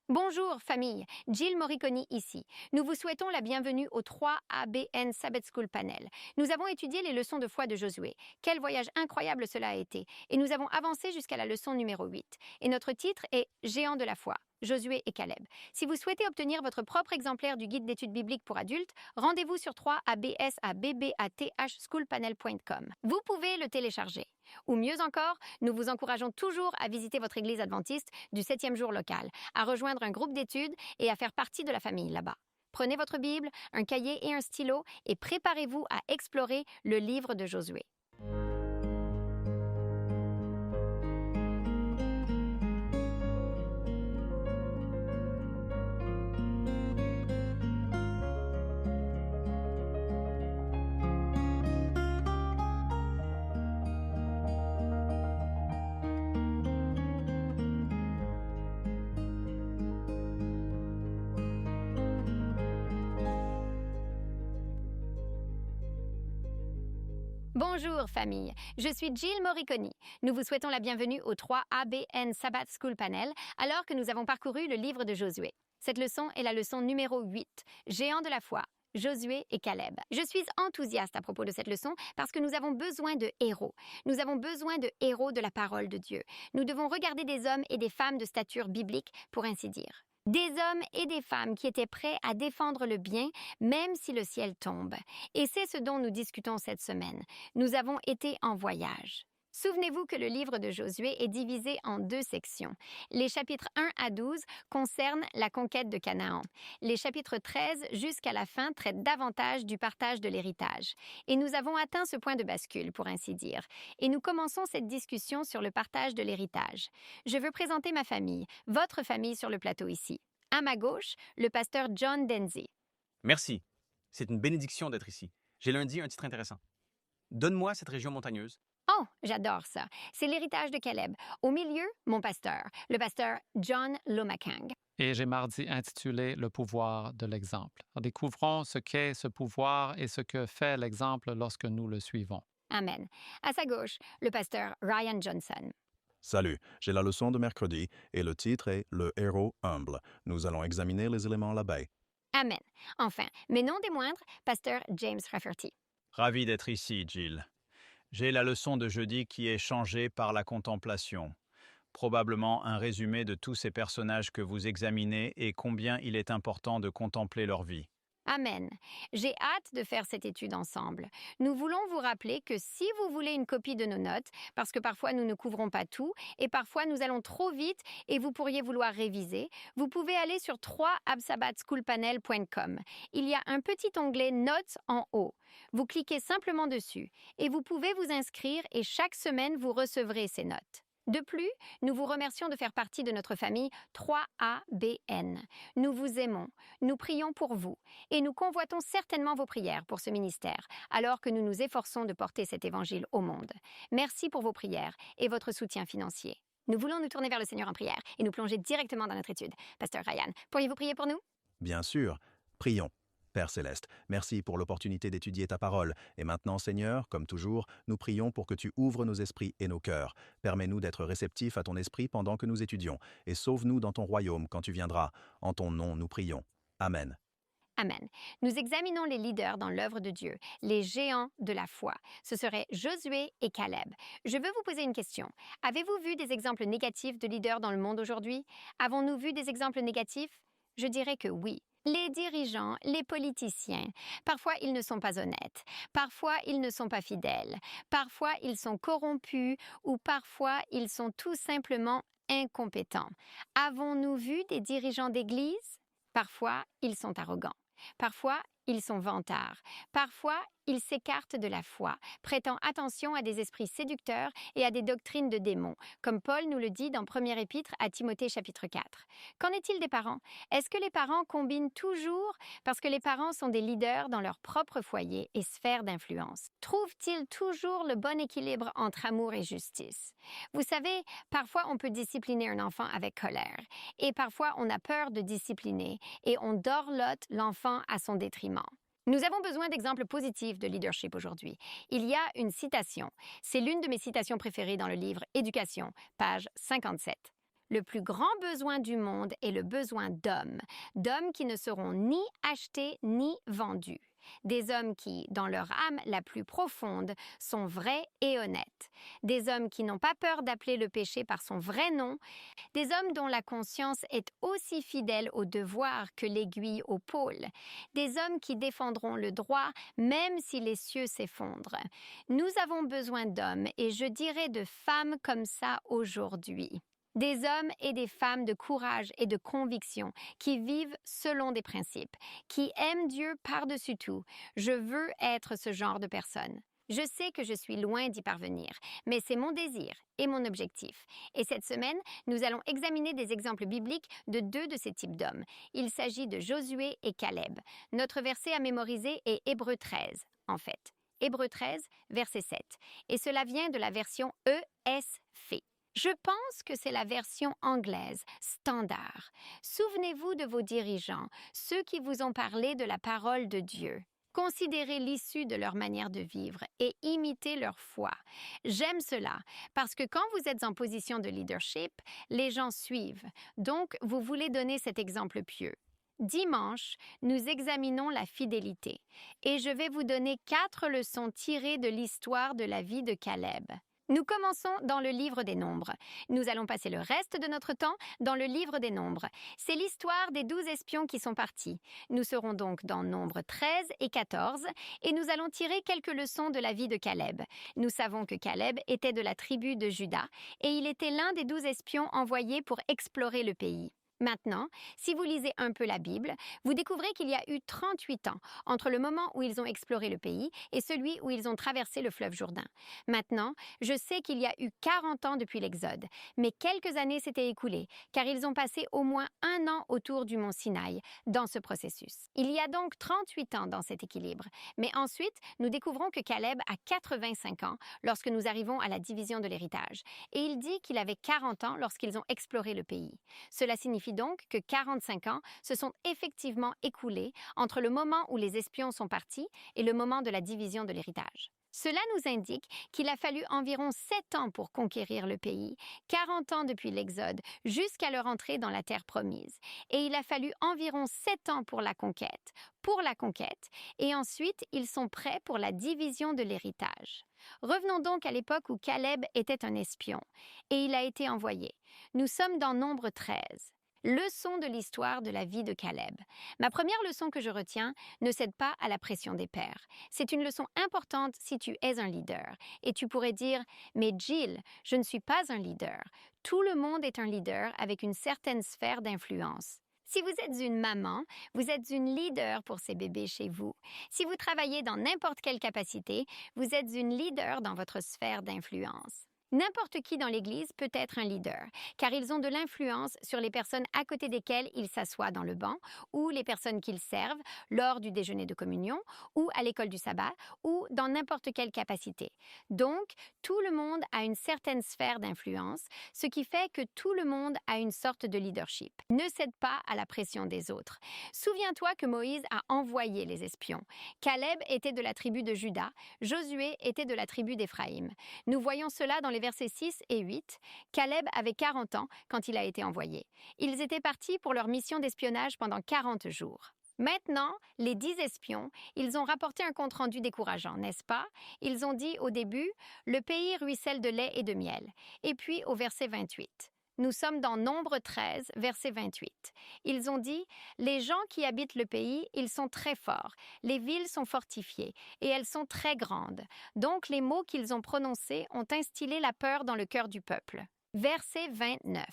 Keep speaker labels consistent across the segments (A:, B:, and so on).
A: Bonjour famille, Jill Moriconi ici. Nous vous souhaitons la bienvenue au 3ABN Sabbath School Panel. Nous avons étudié les leçons de foi de Josué. Quel voyage incroyable cela a été. Et nous avons avancé jusqu'à la leçon numéro 8. Et notre titre est Géants de la foi. Josué et Caleb. Si vous souhaitez obtenir votre propre exemplaire du guide d'études bibliques pour adultes, rendez-vous sur 3absabbbathschoolpanel.com. Vous pouvez le télécharger. Ou mieux encore, nous vous encourageons toujours à visiter votre église adventiste du 7e jour local, à rejoindre un groupe d'études et à faire partie de la famille là-bas. Prenez votre Bible, un cahier et un stylo et préparez-vous à explorer le livre de Josué. Bonjour famille, je suis Jill Moriconi. Nous vous souhaitons la bienvenue au 3ABN Sabbath School Panel alors que nous avons parcouru le livre de Josué. Cette leçon est la leçon numéro 8, Géants de la foi, Josué et Caleb. Je suis enthousiaste à propos de cette leçon parce que nous avons besoin de héros. Nous avons besoin de héros de la parole de Dieu. Nous devons regarder des hommes et des femmes de stature biblique, pour ainsi dire. Des hommes et des femmes qui étaient prêts à défendre le bien, même si le ciel tombe. Et c'est ce dont nous discutons cette semaine. Nous avons été en voyage. Souvenez-vous que le livre de Josué est divisé en 2 sections. Les chapitres 1 à 12 concernent la conquête de Canaan. Les chapitres 13 jusqu'à la fin traitent davantage du partage de l'héritage. Et nous avons atteint ce point de bascule, pour ainsi dire. Et nous commençons cette discussion sur le partage de l'héritage. Je veux présenter ma famille, votre famille sur le plateau ici. À ma gauche, le pasteur John Denzi.
B: Merci. C'est une bénédiction d'être ici. J'ai lundi un titre intéressant. Donne-moi cette région montagneuse.
A: Oh, j'adore ça. C'est l'héritage de Caleb. Au milieu, mon pasteur, le pasteur John Lomakang.
C: Et j'ai mardi intitulé Le pouvoir de l'exemple. Découvrons ce qu'est ce pouvoir et ce que fait l'exemple lorsque nous le suivons.
A: Amen. À sa gauche, le pasteur Ryan Johnson.
D: Salut, j'ai la leçon de mercredi et le titre est Le héros humble. Nous allons examiner les éléments là-bas.
A: Amen. Enfin, mais non des moindres, pasteur James Rafferty.
E: Ravi d'être ici, Jill. J'ai la leçon de jeudi qui est changée par la contemplation. Probablement un résumé de tous ces personnages que vous examinez et combien il est important de contempler leur vie.
A: Amen. J'ai hâte de faire cette étude ensemble. Nous voulons vous rappeler que si vous voulez une copie de nos notes, parce que parfois nous ne couvrons pas tout et parfois nous allons trop vite et vous pourriez vouloir réviser, vous pouvez aller sur 3absabbbathschoolpanel.com. Il y a un petit onglet Notes en haut. Vous cliquez simplement dessus et vous pouvez vous inscrire et chaque semaine vous recevrez ces notes. De plus, nous vous remercions de faire partie de notre famille 3ABN. Nous vous aimons, nous prions pour vous et nous convoitons certainement vos prières pour ce ministère, alors que nous nous efforçons de porter cet évangile au monde. Merci pour vos prières et votre soutien financier. Nous voulons nous tourner vers le Seigneur en prière et nous plonger directement dans notre étude. Pasteur Ryan, pourriez-vous prier pour nous?
D: Bien sûr, prions. Père Céleste, merci pour l'opportunité d'étudier ta parole. Et maintenant, Seigneur, comme toujours, nous prions pour que tu ouvres nos esprits et nos cœurs. Permets-nous d'être réceptifs à ton esprit pendant que nous étudions. Et sauve-nous dans ton royaume quand tu viendras. En ton nom, nous prions. Amen.
A: Amen. Nous examinons les leaders dans l'œuvre de Dieu, les géants de la foi. Ce seraient Josué et Caleb. Je veux vous poser une question. Avez-vous vu des exemples négatifs de leaders dans le monde aujourd'hui? Avons-nous vu des exemples négatifs? Je dirais que oui. Les dirigeants, les politiciens, parfois ils ne sont pas honnêtes, parfois ils ne sont pas fidèles, parfois ils sont corrompus ou parfois ils sont tout simplement incompétents. Avons-nous vu des dirigeants d'église? Parfois ils sont arrogants, parfois ils sont vantards, parfois ils s'écartent de la foi, prêtant attention à des esprits séducteurs et à des doctrines de démons, comme Paul nous le dit dans 1er épître à Timothée chapitre 4. Qu'en est-il des parents? Est-ce que les parents combinent toujours parce que les parents sont des leaders dans leur propre foyer et sphère d'influence? Trouvent-ils toujours le bon équilibre entre amour et justice? Vous savez, parfois on peut discipliner un enfant avec colère, et parfois on a peur de discipliner et on dorlote l'enfant à son détriment. Nous avons besoin d'exemples positifs de leadership aujourd'hui. Il y a une citation. C'est l'une de mes citations préférées dans le livre Éducation, page 57. Le plus grand besoin du monde est le besoin d'hommes qui ne seront ni achetés ni vendus. Des hommes qui, dans leur âme la plus profonde, sont vrais et honnêtes. Des hommes qui n'ont pas peur d'appeler le péché par son vrai nom. Des hommes dont la conscience est aussi fidèle au devoir que l'aiguille au pôle. Des hommes qui défendront le droit même si les cieux s'effondrent. Nous avons besoin d'hommes et je dirais de femmes comme ça aujourd'hui. Des hommes et des femmes de courage et de conviction, qui vivent selon des principes, qui aiment Dieu par-dessus tout. Je veux être ce genre de personne. Je sais que je suis loin d'y parvenir, mais c'est mon désir et mon objectif. Et cette semaine, nous allons examiner des exemples bibliques de 2 de ces types d'hommes. Il s'agit de Josué et Caleb. Notre verset à mémoriser est Hébreux 13, en fait. Hébreux 13, verset 7. Et cela vient de la version ESV. Je pense que c'est la version anglaise, standard. Souvenez-vous de vos dirigeants, ceux qui vous ont parlé de la parole de Dieu. Considérez l'issue de leur manière de vivre et imitez leur foi. J'aime cela parce que quand vous êtes en position de leadership, les gens suivent. Donc, vous voulez donner cet exemple pieux. Dimanche, nous examinons la fidélité et je vais vous donner 4 leçons tirées de l'histoire de la vie de Caleb. Nous commençons dans le livre des Nombres. Nous allons passer le reste de notre temps dans le livre des Nombres. C'est l'histoire des 12 espions qui sont partis. Nous serons donc dans Nombres 13 et 14 et nous allons tirer quelques leçons de la vie de Caleb. Nous savons que Caleb était de la tribu de Juda et il était l'un des 12 espions envoyés pour explorer le pays. Maintenant, si vous lisez un peu la Bible, vous découvrez qu'il y a eu 38 ans entre le moment où ils ont exploré le pays et celui où ils ont traversé le fleuve Jourdain. Maintenant, je sais qu'il y a eu 40 ans depuis l'Exode, mais quelques années s'étaient écoulées, car ils ont passé au moins 1 an autour du mont Sinaï dans ce processus. Il y a donc 38 ans dans cet équilibre, mais ensuite, nous découvrons que Caleb a 85 ans lorsque nous arrivons à la division de l'héritage, et il dit qu'il avait 40 ans lorsqu'ils ont exploré le pays. Cela signifie donc que 45 ans se sont effectivement écoulés entre le moment où les espions sont partis et le moment de la division de l'héritage. Cela nous indique qu'il a fallu environ 7 ans pour conquérir le pays, 40 ans depuis l'Exode, jusqu'à leur entrée dans la terre promise. Et il a fallu environ 7 ans pour la conquête, et ensuite ils sont prêts pour la division de l'héritage. Revenons donc à l'époque où Caleb était un espion, et il a été envoyé. Nous sommes dans Nombre 13. Leçon de l'histoire de la vie de Caleb. Ma première leçon que je retiens ne cède pas à la pression des pairs. C'est une leçon importante si tu es un leader. Et tu pourrais dire « Mais Jill, je ne suis pas un leader. Tout le monde est un leader avec une certaine sphère d'influence. » Si vous êtes une maman, vous êtes une leader pour ces bébés chez vous. Si vous travaillez dans n'importe quelle capacité, vous êtes une leader dans votre sphère d'influence. N'importe qui dans l'Église peut être un leader, car ils ont de l'influence sur les personnes à côté desquelles ils s'assoient dans le banc, ou les personnes qu'ils servent lors du déjeuner de communion, ou à l'école du sabbat, ou dans n'importe quelle capacité. Donc, tout le monde a une certaine sphère d'influence, ce qui fait que tout le monde a une sorte de leadership. Ne cède pas à la pression des autres. Souviens-toi que Moïse a envoyé les espions. Caleb était de la tribu de Juda, Josué était de la tribu d'Éphraïm. Nous voyons cela dans les versets 6 et 8, Caleb avait 40 ans quand il a été envoyé. Ils étaient partis pour leur mission d'espionnage pendant 40 jours. Maintenant, les 10 espions, ils ont rapporté un compte-rendu décourageant, n'est-ce pas? Ils ont dit au début, « Le pays ruisselle de lait et de miel ». Et puis au verset 28. Nous sommes dans Nombre 13, verset 28. Ils ont dit « Les gens qui habitent le pays, ils sont très forts. Les villes sont fortifiées et elles sont très grandes. Donc les mots qu'ils ont prononcés ont instillé la peur dans le cœur du peuple. » Verset 29.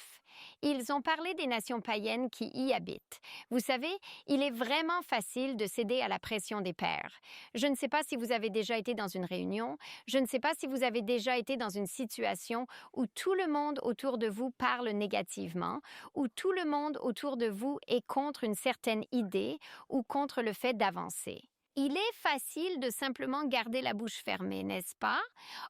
A: Ils ont parlé des nations païennes qui y habitent. Vous savez, il est vraiment facile de céder à la pression des pairs. Je ne sais pas si vous avez déjà été dans une réunion, je ne sais pas si vous avez déjà été dans une situation où tout le monde autour de vous parle négativement, où tout le monde autour de vous est contre une certaine idée ou contre le fait d'avancer. Il est facile de simplement garder la bouche fermée, n'est-ce pas?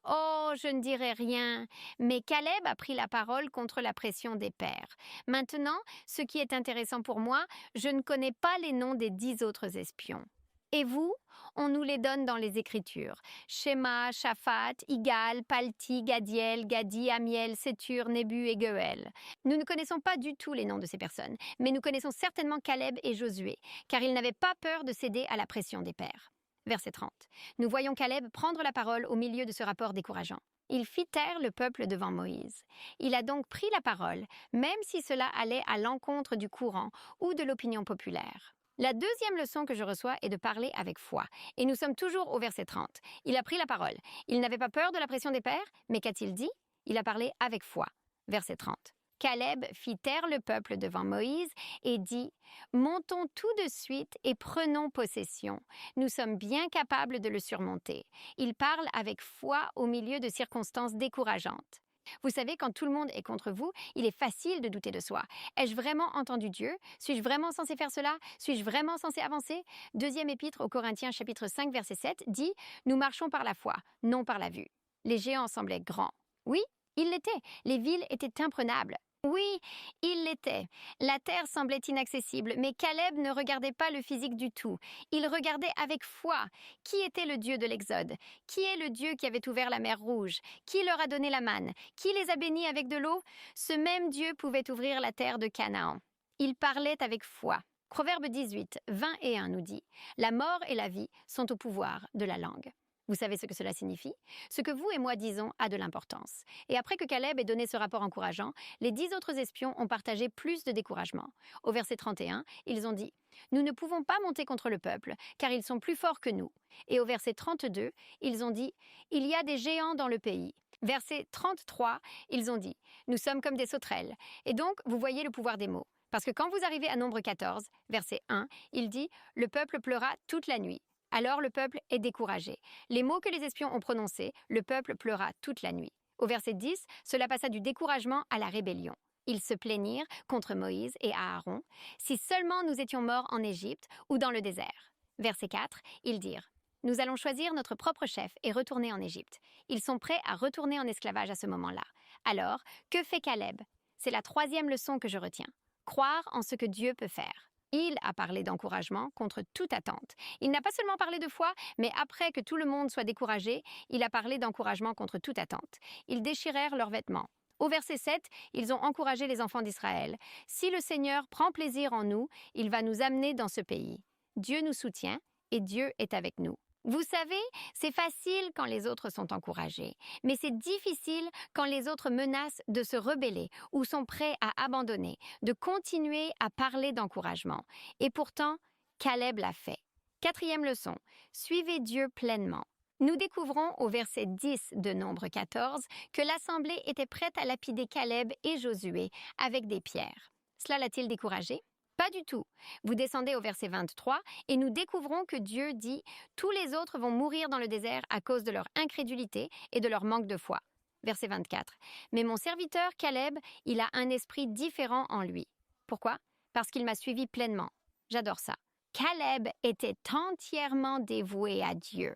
A: Oh, je ne dirai rien. Mais Caleb a pris la parole contre la pression des pairs. Maintenant, ce qui est intéressant pour moi, je ne connais pas les noms des 10 autres espions. Et vous, on nous les donne dans les Écritures. Shema, Shaphat, Igal, Palti, Gadiel, Gadi, Amiel, Sétur, Nébu et Goël. Nous ne connaissons pas du tout les noms de ces personnes, mais nous connaissons certainement Caleb et Josué, car ils n'avaient pas peur de céder à la pression des pères. Verset 30. Nous voyons Caleb prendre la parole au milieu de ce rapport décourageant. Il fit taire le peuple devant Moïse. Il a donc pris la parole, même si cela allait à l'encontre du courant ou de l'opinion populaire. La deuxième leçon que je reçois est de parler avec foi. Et nous sommes toujours au verset 30. Il a pris la parole. Il n'avait pas peur de la pression des pères, mais qu'a-t-il dit? Il a parlé avec foi. Verset 30. Caleb fit taire le peuple devant Moïse et dit « Montons tout de suite et prenons possession. Nous sommes bien capables de le surmonter. » Il parle avec foi au milieu de circonstances décourageantes. Vous savez, quand tout le monde est contre vous, il est facile de douter de soi. Ai-je vraiment entendu Dieu? Suis-je vraiment censé faire cela? Suis-je vraiment censé avancer? Deuxième épître aux Corinthiens chapitre 5 verset 7 dit « Nous marchons par la foi, non par la vue. » Les géants semblaient grands. Oui, ils l'étaient. Les villes étaient imprenables. Oui, il l'était. La terre semblait inaccessible, mais Caleb ne regardait pas le physique du tout. Il regardait avec foi. Qui était le Dieu de l'Exode? Qui est le Dieu qui avait ouvert la mer Rouge? Qui leur a donné la manne? Qui les a bénis avec de l'eau? Ce même Dieu pouvait ouvrir la terre de Canaan. Il parlait avec foi. Proverbe 18, 20 et 1 nous dit « La mort et la vie sont au pouvoir de la langue. » Vous savez ce que cela signifie? Ce que vous et moi disons a de l'importance. Et après que Caleb ait donné ce rapport encourageant, les 10 autres espions ont partagé plus de découragement. Au verset 31, ils ont dit « Nous ne pouvons pas monter contre le peuple, car ils sont plus forts que nous. » Et au verset 32, ils ont dit « Il y a des géants dans le pays. » Verset 33, ils ont dit « Nous sommes comme des sauterelles. » Et donc, vous voyez le pouvoir des mots. Parce que quand vous arrivez à Nombre 14, verset 1, il dit « Le peuple pleura toute la nuit. » Alors le peuple est découragé. Les mots que les espions ont prononcés, le peuple pleura toute la nuit. Au verset 10, cela passa du découragement à la rébellion. Ils se plaignirent contre Moïse et Aaron. « Si seulement nous étions morts en Égypte ou dans le désert. » Verset 4, ils dirent « Nous allons choisir notre propre chef et retourner en Égypte. » Ils sont prêts à retourner en esclavage à ce moment-là. Alors, que fait Caleb? C'est la troisième leçon que je retiens. Croire en ce que Dieu peut faire. Il a parlé d'encouragement contre toute attente. Il n'a pas seulement parlé de foi, mais après que tout le monde soit découragé, il a parlé d'encouragement contre toute attente. Ils déchirèrent leurs vêtements. Au verset 7, ils ont encouragé les enfants d'Israël. « Si le Seigneur prend plaisir en nous, il va nous amener dans ce pays. Dieu nous soutient et Dieu est avec nous. » Vous savez, c'est facile quand les autres sont encouragés, mais c'est difficile quand les autres menacent de se rebeller ou sont prêts à abandonner, de continuer à parler d'encouragement. Et pourtant, Caleb l'a fait. Quatrième leçon, suivez Dieu pleinement. Nous découvrons au verset 10 de Nombre 14 que l'assemblée était prête à lapider Caleb et Josué avec des pierres. Cela l'a-t-il découragé? Pas du tout. Vous descendez au verset 23 et nous découvrons que Dieu dit « Tous les autres vont mourir dans le désert à cause de leur incrédulité et de leur manque de foi. » Verset 24. « Mais mon serviteur Caleb, il a un esprit différent en lui. » Pourquoi? Parce qu'il m'a suivi pleinement. J'adore ça. Caleb était entièrement dévoué à Dieu.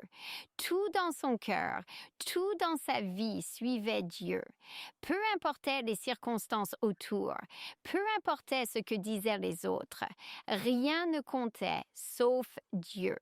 A: Tout dans son cœur, tout dans sa vie suivait Dieu. Peu importaient les circonstances autour, peu importait ce que disaient les autres, rien ne comptait sauf Dieu.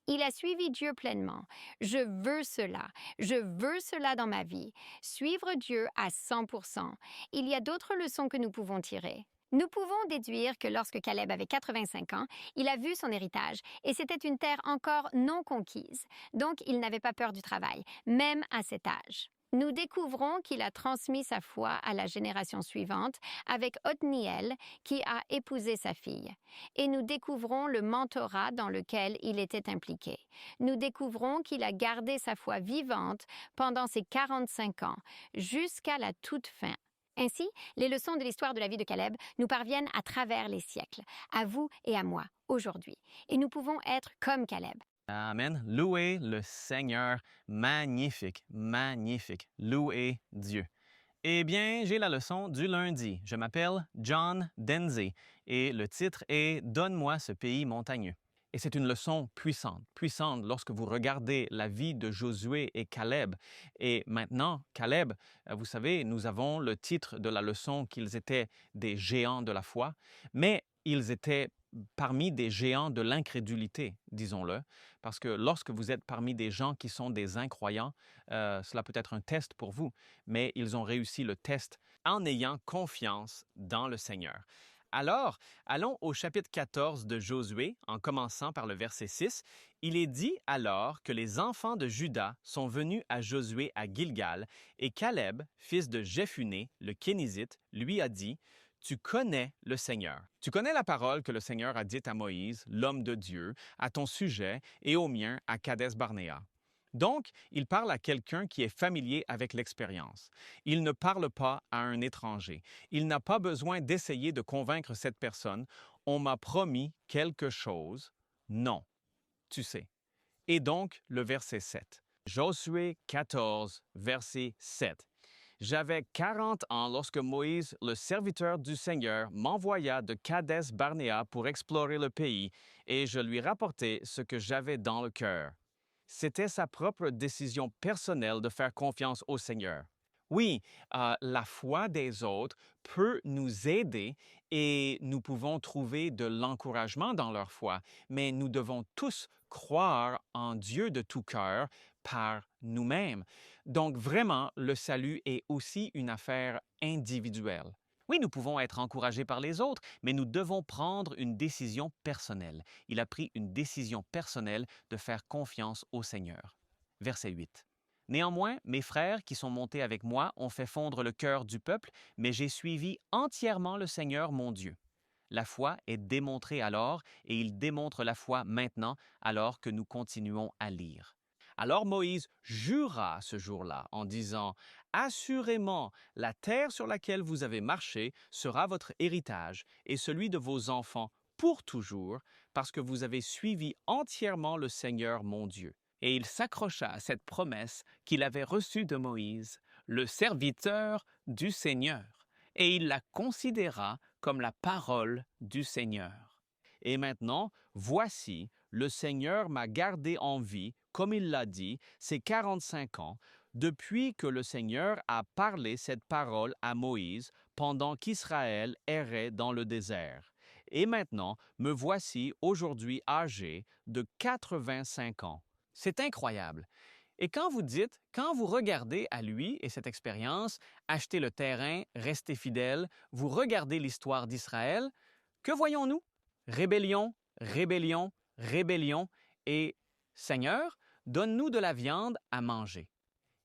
A: Il a suivi Dieu pleinement. Je veux cela dans ma vie. Suivre Dieu à 100%. Il y a d'autres leçons que nous pouvons tirer. Nous pouvons déduire que lorsque Caleb avait 85 ans, il a vu son héritage et c'était une terre encore non conquise. Donc, il n'avait pas peur du travail, même à cet âge. Nous découvrons qu'il a transmis sa foi à la génération suivante avec Othniel qui a épousé sa fille. Et nous découvrons le mentorat dans lequel il était impliqué. Nous découvrons qu'il a gardé sa foi vivante pendant ses 45 ans, jusqu'à la toute fin. Ainsi, les leçons de l'histoire de la vie de Caleb nous parviennent à travers les siècles, à vous et à moi, aujourd'hui. Et nous pouvons être comme Caleb.
B: Amen. Louez le Seigneur. Magnifique, magnifique. Louez Dieu. Eh bien, j'ai la leçon du lundi. Je m'appelle John Denze et le titre est « Donne-moi ce pays montagneux ». Et c'est une leçon puissante, puissante lorsque vous regardez la vie de Josué et Caleb. Et maintenant, Caleb, vous savez, nous avons le titre de la leçon qu'ils étaient des géants de la foi, mais ils étaient parmi des géants de l'incrédulité, disons-le, parce que lorsque vous êtes parmi des gens qui sont des incroyants, cela peut être un test pour vous, mais ils ont réussi le test en ayant confiance dans le Seigneur. Alors, allons au chapitre 14 de Josué, en commençant par le verset 6. Il est dit alors que les enfants de Juda sont venus à Josué à Gilgal, et Caleb, fils de Jephuné, le Kénizite, lui a dit: Tu connais le Seigneur. Tu connais la parole que le Seigneur a dite à Moïse, l'homme de Dieu, à ton sujet et au mien à Kadès-Barnéa. Donc, il parle à quelqu'un qui est familier avec l'expérience. Il ne parle pas à un étranger. Il n'a pas besoin d'essayer de convaincre cette personne. On m'a promis quelque chose. Non, tu sais. Et donc, le verset 7. Josué 14, verset 7. J'avais 40 ans lorsque Moïse, le serviteur du Seigneur, m'envoya de Kadès-Barnéa pour explorer le pays, et je lui rapportai ce que j'avais dans le cœur. C'était sa propre décision personnelle de faire confiance au Seigneur. Oui, la foi des autres peut nous aider et nous pouvons trouver de l'encouragement dans leur foi, mais nous devons tous croire en Dieu de tout cœur par nous-mêmes. Donc vraiment, le salut est aussi une affaire individuelle. Oui, nous pouvons être encouragés par les autres, mais nous devons prendre une décision personnelle. Il a pris une décision personnelle de faire confiance au Seigneur. Verset 8. Néanmoins, mes frères qui sont montés avec moi ont fait fondre le cœur du peuple, mais j'ai suivi entièrement le Seigneur mon Dieu. La foi est démontrée alors, et il démontre la foi maintenant, alors que nous continuons à lire. Alors Moïse jura ce jour-là en disant: « Assurément, la terre sur laquelle vous avez marché sera votre héritage et celui de vos enfants pour toujours, parce que vous avez suivi entièrement le Seigneur mon Dieu. » Et il s'accrocha à cette promesse qu'il avait reçue de Moïse, le serviteur du Seigneur, et il la considéra comme la parole du Seigneur. Et maintenant, voici, le Seigneur m'a gardé en vie, comme il l'a dit, ces 45 ans, depuis que le Seigneur a parlé cette parole à Moïse pendant qu'Israël errait dans le désert. Et maintenant, me voici aujourd'hui âgé de 85 ans. C'est incroyable. Et quand vous regardez à lui et cette expérience, acheter le terrain, rester fidèle, vous regardez l'histoire d'Israël, que voyons-nous? Rébellion, rébellion, rébellion et Seigneur, donne-nous de la viande à manger.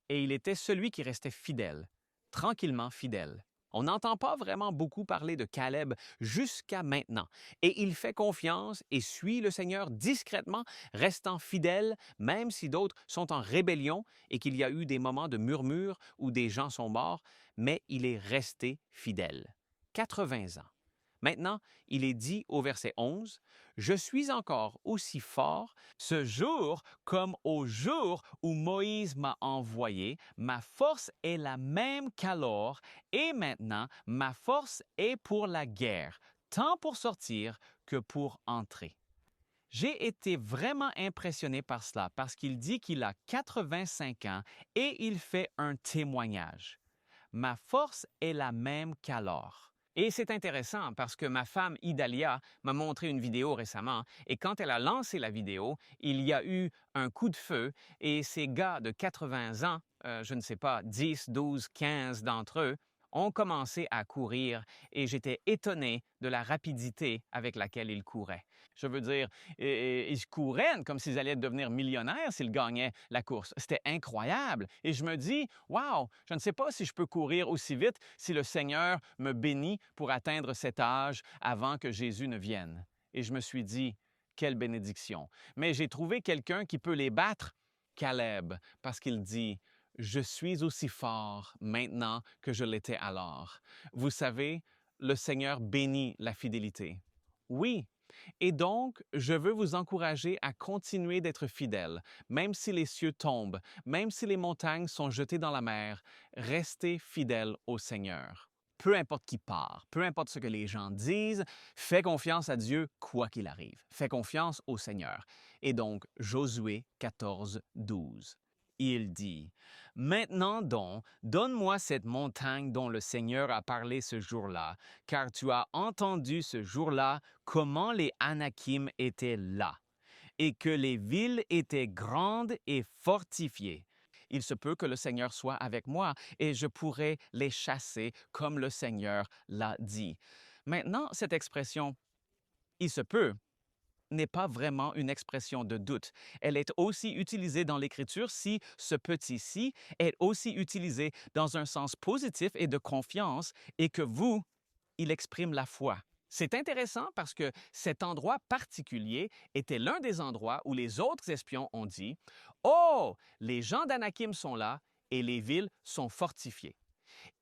B: Et il était celui qui restait fidèle, tranquillement fidèle. On n'entend pas vraiment beaucoup parler de Caleb jusqu'à maintenant. Et il fait confiance et suit le Seigneur discrètement, restant fidèle, même si d'autres sont en rébellion et qu'il y a eu des moments de murmure où des gens sont morts, mais il est resté fidèle. 80 ans. Maintenant, il est dit au verset 11, « Je suis encore aussi fort ce jour comme au jour où Moïse m'a envoyé. Ma force est la même qu'alors, et maintenant, ma force est pour la guerre, tant pour sortir que pour entrer. » J'ai été vraiment impressionné par cela parce qu'il dit qu'il a 85 ans et il fait un témoignage. Ma force est la même qu'alors. Et c'est intéressant parce que ma femme Idalia m'a montré une vidéo récemment et quand elle a lancé la vidéo, il y a eu un coup de feu et ces gars de 80 ans, je ne sais pas, 10, 12, 15 d'entre eux, ont commencé à courir et j'étais étonné de la rapidité avec laquelle ils couraient. Je veux dire, ils couraient comme s'ils allaient devenir millionnaires s'ils gagnaient la course. C'était incroyable. Et je me dis, wow, je ne sais pas si je peux courir aussi vite si le Seigneur me bénit pour atteindre cet âge avant que Jésus ne vienne. Et je me suis dit, quelle bénédiction. Mais j'ai trouvé quelqu'un qui peut les battre, Caleb, parce qu'il dit, je suis aussi fort maintenant que je l'étais alors. Vous savez, le Seigneur bénit la fidélité. Oui. Et donc, je veux vous encourager à continuer d'être fidèles, même si les cieux tombent, même si les montagnes sont jetées dans la mer, restez fidèles au Seigneur. Peu importe qui part, peu importe ce que les gens disent, fais confiance à Dieu quoi qu'il arrive. Fais confiance au Seigneur. Et donc, Josué 14, 12. Il dit, « Maintenant donc, donne-moi cette montagne dont le Seigneur a parlé ce jour-là, car tu as entendu ce jour-là comment les Anakim étaient là, et que les villes étaient grandes et fortifiées. Il se peut que le Seigneur soit avec moi, et je pourrai les chasser comme le Seigneur l'a dit. Maintenant, cette expression « il se peut » n'est pas vraiment une expression de doute. Elle est aussi utilisée dans l'Écriture si ce petit « si » est aussi utilisé dans un sens positif et de confiance et que vous, il exprime la foi. C'est intéressant parce que cet endroit particulier était l'un des endroits où les autres espions ont dit « Oh, les gens d'Anakim sont là et les villes sont fortifiées. »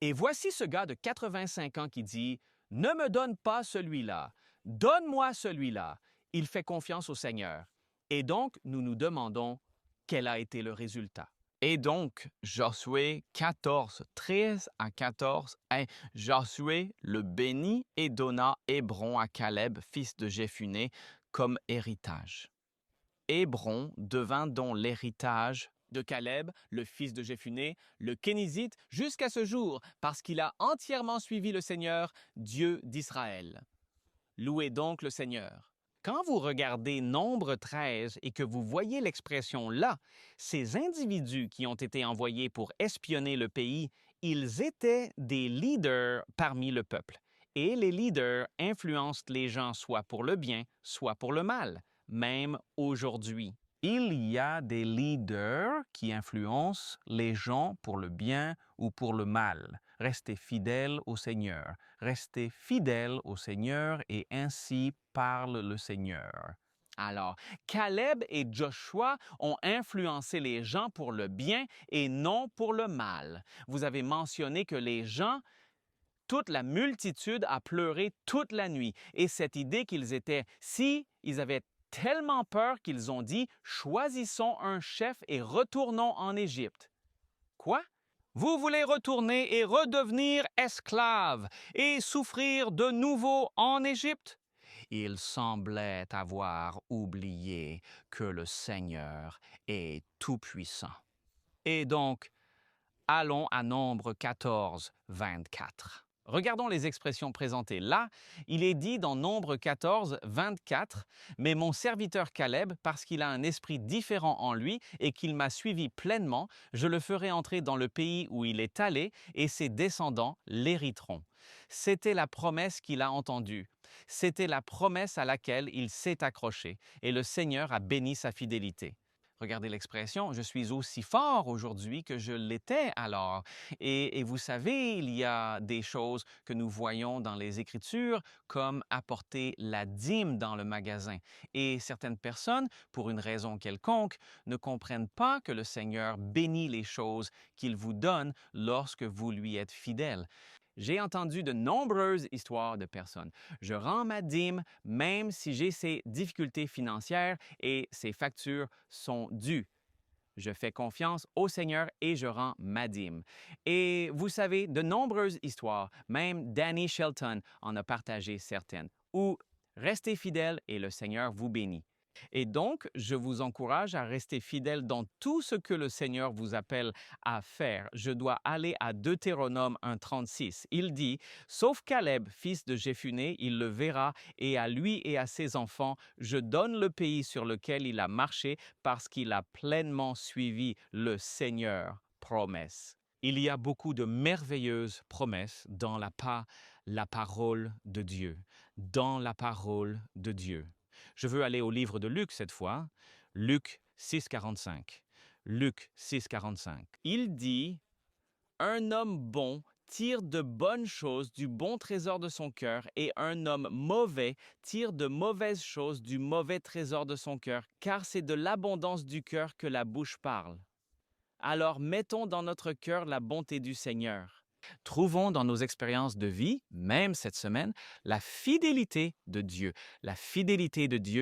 B: Et voici ce gars de 85 ans qui dit « Ne me donne pas celui-là, donne-moi celui-là. » Il fait confiance au Seigneur. Et donc, nous nous demandons quel a été le résultat. Et donc, Josué 14, 13 à 14, Josué le bénit et donna Hébron à Caleb, fils de Jéphuné, comme héritage. Hébron devint donc l'héritage de Caleb, le fils de Jéphuné, le Kénizite, jusqu'à ce jour, parce qu'il a entièrement suivi le Seigneur, Dieu d'Israël. Louez donc le Seigneur. Quand vous regardez Nombre 13 et que vous voyez l'expression là, ces individus qui ont été envoyés pour espionner le pays, ils étaient des leaders parmi le peuple. Et les leaders influencent les gens soit pour le bien, soit pour le mal, même aujourd'hui. Il y a des leaders qui influencent les gens pour le bien ou pour le mal. Restez fidèles au Seigneur. Restez fidèles au Seigneur et ainsi parle le Seigneur. Alors, Caleb et Joshua ont influencé les gens pour le bien et non pour le mal. Vous avez mentionné que les gens, toute la multitude a pleuré toute la nuit. Et cette idée qu'ils étaient, si ils avaient tellement peur qu'ils ont dit « Choisissons un chef et retournons en Égypte. » Quoi? Vous voulez retourner et redevenir esclaves et souffrir de nouveau en Égypte? Ils semblaient avoir oublié que le Seigneur est tout-puissant. Et donc, allons à Nombre 14, 24. Regardons les expressions présentées là. Il est dit dans Nombre 14, 24, « Mais mon serviteur Caleb, parce qu'il a un esprit différent en lui et qu'il m'a suivi pleinement, je le ferai entrer dans le pays où il est allé et ses descendants l'hériteront. » C'était la promesse qu'il a entendue. C'était la promesse à laquelle il s'est accroché et le Seigneur a béni sa fidélité. Regardez l'expression, je suis aussi fort aujourd'hui que je l'étais alors. Et vous savez, il y a des choses que nous voyons dans les Écritures comme apporter la dîme dans le magasin. Et certaines personnes, pour une raison quelconque, ne comprennent pas que le Seigneur bénit les choses qu'il vous donne lorsque vous lui êtes fidèle. J'ai entendu de nombreuses histoires de personnes. Je rends ma dîme même si j'ai ces difficultés financières et ces factures sont dues. Je fais confiance au Seigneur et je rends ma dîme. Et vous savez, de nombreuses histoires, même Danny Shelton en a partagé certaines, où restez fidèles et le Seigneur vous bénit. Et donc, je vous encourage à rester fidèle dans tout ce que le Seigneur vous appelle à faire. Je dois aller à Deutéronome 1,36. Il dit « Sauf Caleb, fils de Jéphuné, il le verra, et à lui et à ses enfants, je donne le pays sur lequel il a marché parce qu'il a pleinement suivi le Seigneur. » Promesse. Il y a beaucoup de merveilleuses promesses dans la parole de Dieu. Dans la parole de Dieu. Je veux aller au livre de Luc cette fois, Luc 6,45. Luc 6,45. Il dit « Un homme bon tire de bonnes choses du bon trésor de son cœur, et un homme mauvais tire de mauvaises choses du mauvais trésor de son cœur, car c'est de l'abondance du cœur que la bouche parle. Alors mettons dans notre cœur la bonté du Seigneur. » Trouvons dans nos expériences de vie, même cette semaine, la fidélité de Dieu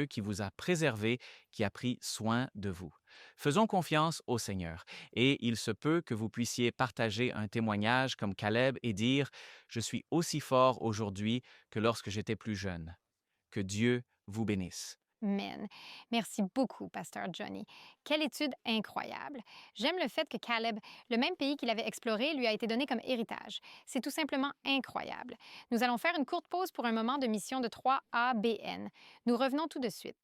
B: qui vous a préservé, qui a pris soin de vous. Faisons confiance au Seigneur et il se peut que vous puissiez partager un témoignage comme Caleb et dire « Je suis aussi fort aujourd'hui que lorsque j'étais plus jeune. » Que Dieu vous bénisse.
A: Amen. Merci beaucoup, Pasteur Johnny. Quelle étude incroyable. J'aime le fait que Caleb, le même pays qu'il avait exploré, lui a été donné comme héritage. C'est tout simplement incroyable. Nous allons faire une courte pause pour un moment de mission de 3ABN. Nous revenons tout de suite.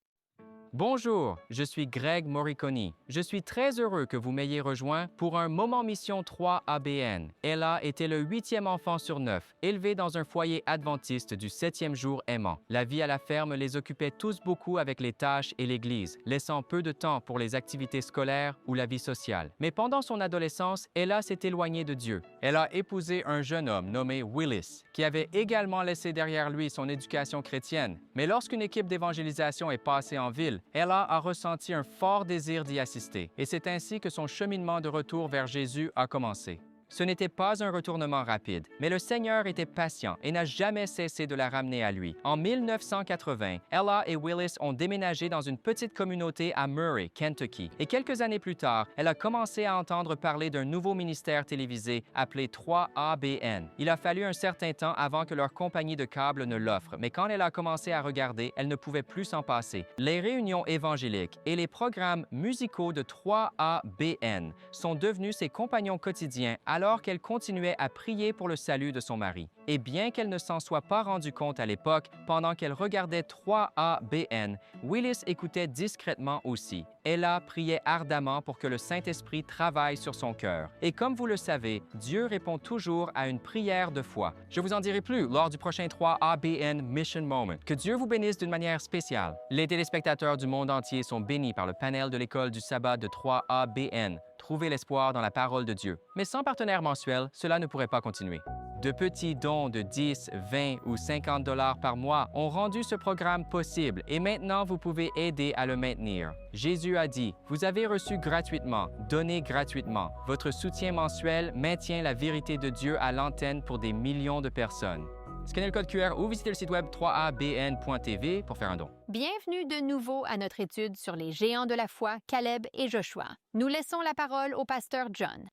F: Bonjour, je suis Greg Morricone. Je suis très heureux que vous m'ayez rejoint pour un Moment Mission 3 ABN. Ella était le 8e enfant sur 9, élevé dans un foyer adventiste du 7e jour aimant. La vie à la ferme les occupait tous beaucoup avec les tâches et l'Église, laissant peu de temps pour les activités scolaires ou la vie sociale. Mais pendant son adolescence, Ella s'est éloignée de Dieu. Elle a épousé un jeune homme nommé Willis, qui avait également laissé derrière lui son éducation chrétienne. Mais lorsqu'une équipe d'évangélisation est passée en ville, Ella a ressenti un fort désir d'y assister, et c'est ainsi que son cheminement de retour vers Jésus a commencé. Ce n'était pas un retournement rapide, mais le Seigneur était patient et n'a jamais cessé de la ramener à lui. En 1980, Ella et Willis ont déménagé dans une petite communauté à Murray, Kentucky. Et quelques années plus tard, elle a commencé à entendre parler d'un nouveau ministère télévisé appelé 3ABN. Il a fallu un certain temps avant que leur compagnie de câble ne l'offre, mais quand elle a commencé à regarder, elle ne pouvait plus s'en passer. Les réunions évangéliques et les programmes musicaux de 3ABN sont devenus ses compagnons quotidiens alors qu'elle continuait à prier pour le salut de son mari. Et bien qu'elle ne s'en soit pas rendue compte à l'époque, pendant qu'elle regardait 3ABN, Willis écoutait discrètement aussi. Ella priait ardemment pour que le Saint-Esprit travaille sur son cœur. Et comme vous le savez, Dieu répond toujours à une prière de foi. Je vous en dirai plus lors du prochain 3ABN Mission Moment. Que Dieu vous bénisse d'une manière spéciale. Les téléspectateurs du monde entier sont bénis par le panel de l'école du sabbat de 3ABN. Trouvez l'espoir dans la parole de Dieu. Mais sans partenaire mensuel, cela ne pourrait pas continuer. De petits dons de 10, 20 ou 50 dollars par mois ont rendu ce programme possible et maintenant vous pouvez aider à le maintenir. Jésus a dit, « Vous avez reçu gratuitement, donnez gratuitement. Votre soutien mensuel maintient la vérité de Dieu à l'antenne pour des millions de personnes. » Scannez le code QR ou visitez le site web 3abn.tv pour faire un don.
A: Bienvenue de nouveau à notre étude sur les géants de la foi, Caleb et Joshua. Nous laissons la parole au pasteur John.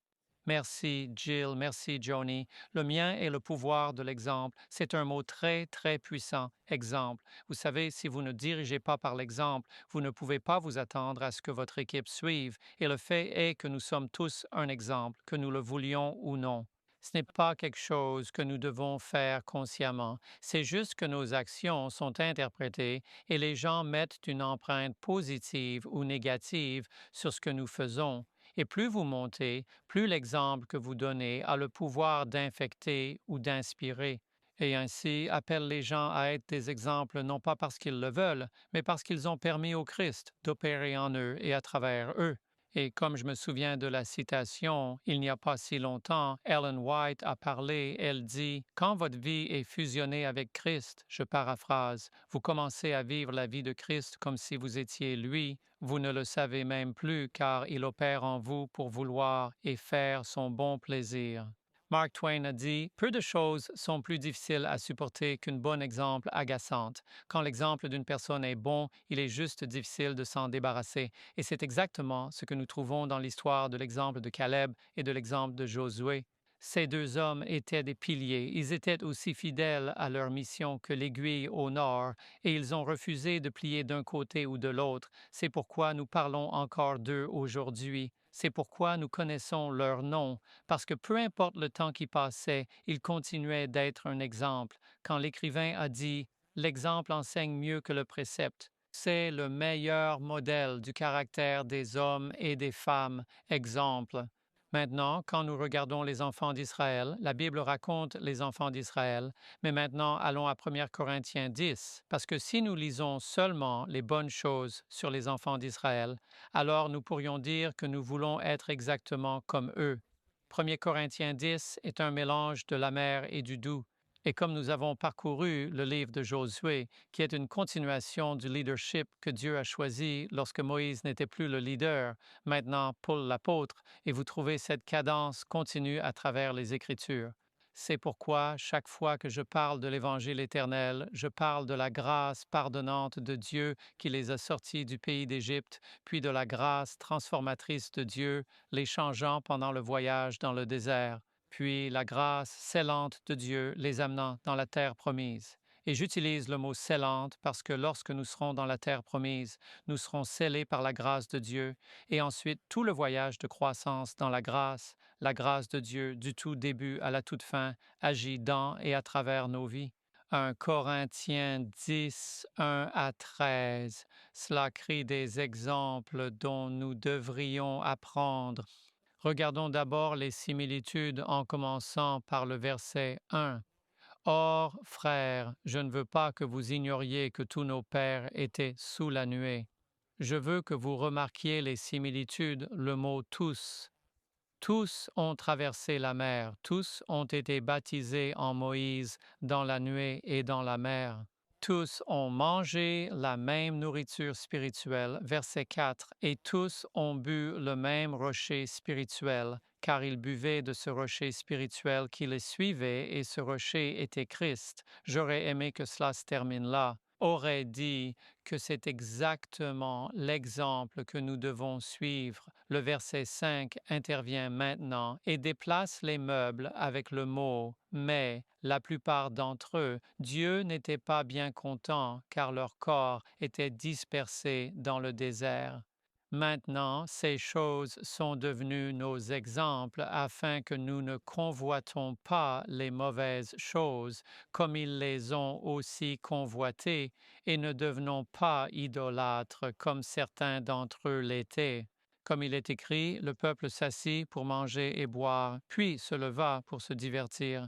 C: Merci, Jill. Merci, Johnny. Le mien est le pouvoir de l'exemple. C'est un mot très, très puissant. Exemple. Vous savez, si vous ne dirigez pas par l'exemple, vous ne pouvez pas vous attendre à ce que votre équipe suive. Et le fait est que nous sommes tous un exemple, que nous le voulions ou non. Ce n'est pas quelque chose que nous devons faire consciemment. C'est juste que nos actions sont interprétées et les gens mettent une empreinte positive ou négative sur ce que nous faisons. Et plus vous montez, plus l'exemple que vous donnez a le pouvoir d'infecter ou d'inspirer. Et ainsi appelle les gens à être des exemples non pas parce qu'ils le veulent, mais parce qu'ils ont permis au Christ d'opérer en eux et à travers eux. Et comme je me souviens de la citation, il n'y a pas si longtemps, Ellen White a parlé, elle dit, « Quand votre vie est fusionnée avec Christ, je paraphrase, vous commencez à vivre la vie de Christ comme si vous étiez lui, vous ne le savez même plus car il opère en vous pour vouloir et faire son bon plaisir. » Mark Twain a dit « Peu de choses sont plus difficiles à supporter qu'un bon exemple agaçante. Quand l'exemple d'une personne est bon, il est juste difficile de s'en débarrasser. » Et c'est exactement ce que nous trouvons dans l'histoire de l'exemple de Caleb et de l'exemple de Josué. Ces deux hommes étaient des piliers. Ils étaient aussi fidèles à leur mission que l'aiguille au nord, et ils ont refusé de plier d'un côté ou de l'autre. C'est pourquoi nous parlons encore d'eux aujourd'hui. C'est pourquoi nous connaissons leur nom, parce que peu importe le temps qui passait, ils continuaient d'être un exemple. Quand l'écrivain a dit « L'exemple enseigne mieux que le précepte », c'est le meilleur modèle du caractère des hommes et des femmes, exemple. Maintenant, quand nous regardons les enfants d'Israël, la Bible raconte les enfants d'Israël, mais maintenant allons à 1 Corinthiens 10, parce que si nous lisons seulement les bonnes choses sur les enfants d'Israël, alors nous pourrions dire que nous voulons être exactement comme eux. 1 Corinthiens 10 est un mélange de l'amer et du doux. Et comme nous avons parcouru le livre de Josué, qui est une continuation du leadership que Dieu a choisi lorsque Moïse n'était plus le leader, maintenant Paul l'apôtre, et vous trouvez cette cadence continue à travers les Écritures. C'est pourquoi, chaque fois que je parle de l'Évangile éternel, je parle de la grâce pardonnante de Dieu qui les a sortis du pays d'Égypte, puis de la grâce transformatrice de Dieu, les changeant pendant le voyage dans le désert, puis la grâce scellante de Dieu les amenant dans la terre promise. Et j'utilise le mot scellante parce que lorsque nous serons dans la terre promise, nous serons scellés par la grâce de Dieu. Et ensuite, tout le voyage de croissance dans la grâce de Dieu, du tout début à la toute fin, agit dans et à travers nos vies. 1 Corinthiens 10, 1 à 13. Cela crie des exemples dont nous devrions apprendre. Regardons d'abord les similitudes en commençant par le verset 1. Or, frères, je ne veux pas que vous ignoriez que tous nos pères étaient sous la nuée. Je veux que vous remarquiez les similitudes, le mot tous. Tous ont traversé la mer, tous ont été baptisés en Moïse dans la nuée et dans la mer. Tous ont mangé la même nourriture spirituelle, verset 4, et tous ont bu le même rocher spirituel, car ils buvaient de ce rocher spirituel qui les suivait, et ce rocher était Christ. J'aurais aimé que cela se termine là. Aurait dit que c'est exactement l'exemple que nous devons suivre. Le verset 5 intervient maintenant et déplace les meubles avec le mot « mais ». La plupart d'entre eux, Dieu n'était pas bien content car leur corps était dispersé dans le désert. Maintenant, ces choses sont devenues nos exemples afin que nous ne convoitons pas les mauvaises choses comme ils les ont aussi convoitées et ne devenons pas idolâtres comme certains d'entre eux l'étaient. Comme il est écrit, le peuple s'assit pour manger et boire, puis se leva pour se divertir.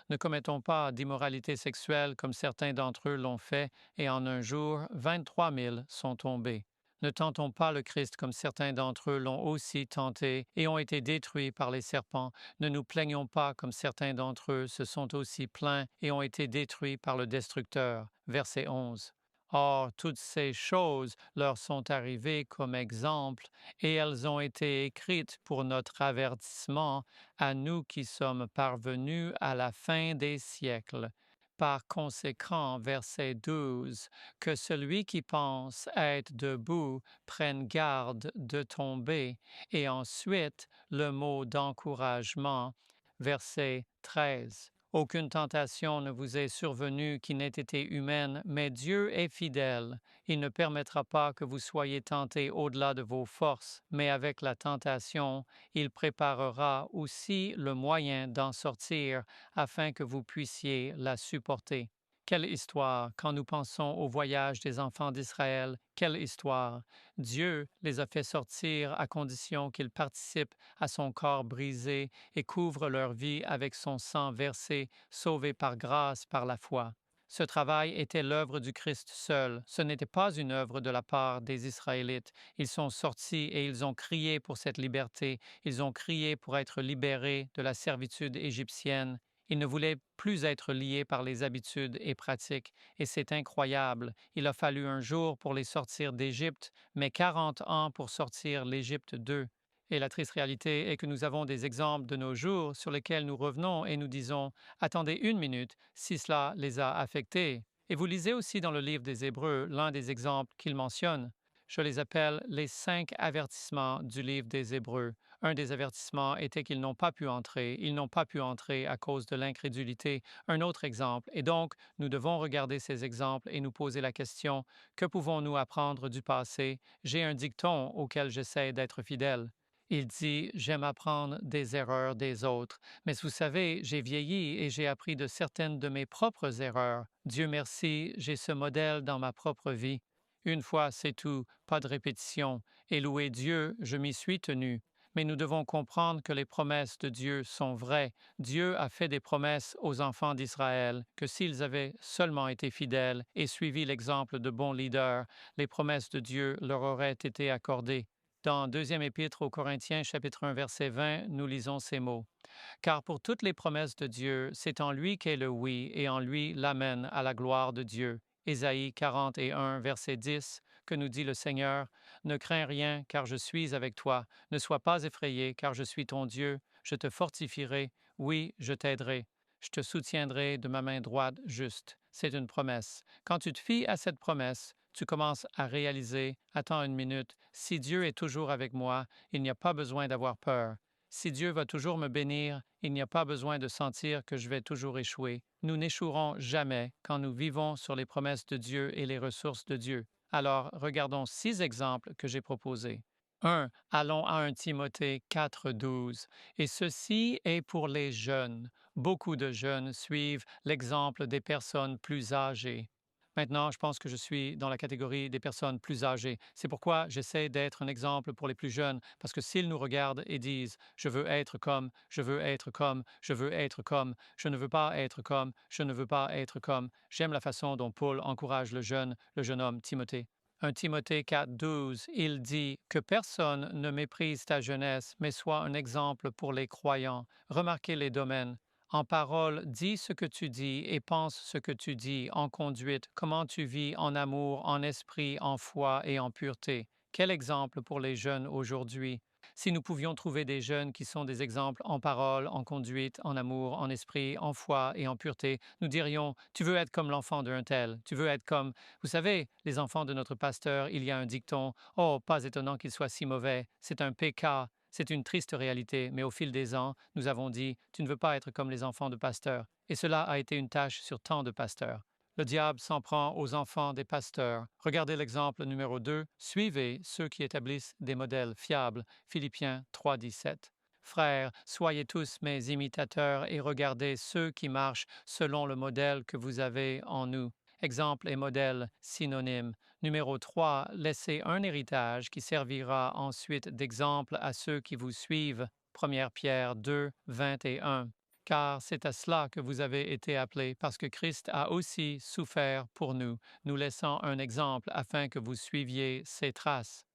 C: Ne commettons pas d'immoralité sexuelle comme certains d'entre eux l'ont fait, et en un jour, 23 000 sont tombés. Ne tentons pas le Christ comme certains d'entre eux l'ont aussi tenté et ont été détruits par les serpents. Ne nous plaignons pas comme certains d'entre eux se sont aussi plaints et ont été détruits par le destructeur. Verset 11. Or, toutes ces choses leur sont arrivées comme exemple, et elles ont été écrites pour notre avertissement, à nous qui sommes parvenus à la fin des siècles. Par conséquent, verset 12, que celui qui pense être debout prenne garde de tomber, et ensuite le mot d'encouragement, verset 13. Aucune tentation ne vous est survenue qui n'ait été humaine, mais Dieu est fidèle. Il ne permettra pas que vous soyez tentés au-delà de vos forces, mais avec la tentation, il préparera aussi le moyen d'en sortir afin que vous puissiez la supporter. Quelle histoire quand nous pensons au voyage des enfants d'Israël. Quelle histoire! Dieu les a fait sortir à condition qu'ils participent à son corps brisé et couvrent leur vie avec son sang versé, sauvés par grâce par la foi. Ce travail était l'œuvre du Christ seul. Ce n'était pas une œuvre de la part des Israélites. Ils sont sortis et ils ont crié pour cette liberté. Ils ont crié pour être libérés de la servitude égyptienne. Ils ne voulaient plus être liés par les habitudes et pratiques, et c'est incroyable. Il a fallu un jour pour les sortir d'Égypte, mais 40 ans pour sortir l'Égypte d'eux. Et la triste réalité est que nous avons des exemples de nos jours sur lesquels nous revenons et nous disons « Attendez une minute, si cela les a affectés ». Et vous lisez aussi dans le livre des Hébreux l'un des exemples qu'il mentionne. Je les appelle les 5 avertissements du livre des Hébreux. Un des avertissements était qu'ils n'ont pas pu entrer. Ils n'ont pas pu entrer à cause de l'incrédulité. Un autre exemple. Et donc, nous devons regarder ces exemples et nous poser la question, que pouvons-nous apprendre du passé? J'ai un dicton auquel j'essaie d'être fidèle. Il dit, j'aime apprendre des erreurs des autres. Mais vous savez, j'ai vieilli et j'ai appris de certaines de mes propres erreurs. Dieu merci, j'ai ce modèle dans ma propre vie. Une fois, c'est tout, pas de répétition. Et loué Dieu, je m'y suis tenu. Mais nous devons comprendre que les promesses de Dieu sont vraies. Dieu a fait des promesses aux enfants d'Israël que s'ils avaient seulement été fidèles et suivi l'exemple de bons leaders, les promesses de Dieu leur auraient été accordées. Dans 2e Épître aux Corinthiens, chapitre 1, verset 20, nous lisons ces mots. « Car pour toutes les promesses de Dieu, c'est en lui qu'est le oui et en lui l'amen à la gloire de Dieu. » Ésaïe 41, verset 10, que nous dit le Seigneur, « Ne crains rien, car je suis avec toi. Ne sois pas effrayé, car je suis ton Dieu. Je te fortifierai. Oui, je t'aiderai. Je te soutiendrai de ma main droite juste. » C'est une promesse. Quand tu te fies à cette promesse, tu commences à réaliser, attends une minute, si Dieu est toujours avec moi, il n'y a pas besoin d'avoir peur. Si Dieu va toujours me bénir, Il n'y a pas besoin de sentir que je vais toujours échouer. Nous n'échouerons jamais quand nous vivons sur les promesses de Dieu et les ressources de Dieu. Alors, regardons 6 exemples que j'ai proposés. 1. Allons à 1 Timothée 4,12. Et ceci est pour les jeunes. Beaucoup de jeunes suivent l'exemple des personnes plus âgées. Maintenant, je pense que je suis dans la catégorie des personnes plus âgées. C'est pourquoi j'essaie d'être un exemple pour les plus jeunes, parce que s'ils nous regardent et disent je veux être comme, je veux être comme, je veux être comme, je ne veux pas être comme, je ne veux pas être comme, j'aime la façon dont Paul encourage le jeune homme Timothée. 1 Timothée 4,12, il dit que personne ne méprise ta jeunesse, mais sois un exemple pour les croyants. Remarquez les domaines. En parole, dis ce que tu dis et pense ce que tu dis. En conduite, comment tu vis en amour, en esprit, en foi et en pureté. Quel exemple pour les jeunes aujourd'hui? Si nous pouvions trouver des jeunes qui sont des exemples en parole, en conduite, en amour, en esprit, en foi et en pureté, nous dirions, tu veux être comme l'enfant d'un tel, tu veux être comme, vous savez, les enfants de notre pasteur, il y a un dicton, oh, pas étonnant qu'il soit si mauvais, c'est un pécat. C'est une triste réalité, mais au fil des ans, nous avons dit, tu ne veux pas être comme les enfants de pasteurs. Et cela a été une tâche sur tant de pasteurs. Le diable s'en prend aux enfants des pasteurs. Regardez l'exemple numéro 2. Suivez ceux qui établissent des modèles fiables. Philippiens 3,17. Frères, soyez tous mes imitateurs et regardez ceux qui marchent selon le modèle que vous avez en nous. Exemple et modèle synonymes. Numéro 3. Laissez un héritage qui servira ensuite d'exemple à ceux qui vous suivent. 1 Pierre 2, 21. Car c'est à cela que vous avez été appelés, parce que Christ a aussi souffert pour nous, nous laissant un exemple afin que vous suiviez ses traces.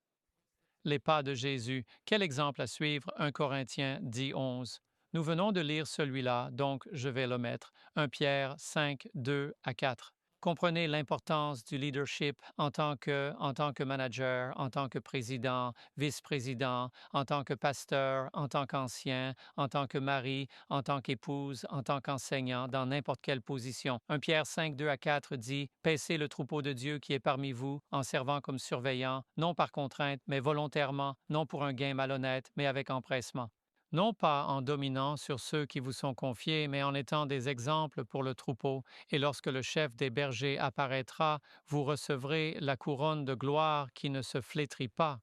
C: Les pas de Jésus. Quel exemple à suivre? 1 Corinthiens 10, 11. Nous venons de lire celui-là, donc je vais le mettre. 1 Pierre 5, 2 à 4. Comprenez l'importance du leadership en tant que manager, en tant que président, vice-président, en tant que pasteur, en tant qu'ancien, en tant que mari, en tant qu'épouse, en tant qu'enseignant, dans n'importe quelle position. 1 Pierre 5, 2 à 4 dit « Paissez le troupeau de Dieu qui est parmi vous en servant comme surveillant, non par contrainte, mais volontairement, non pour un gain malhonnête, mais avec empressement. » Non pas en dominant sur ceux qui vous sont confiés, mais en étant des exemples pour le troupeau, et lorsque le chef des bergers apparaîtra, vous recevrez la couronne de gloire qui ne se flétrit pas.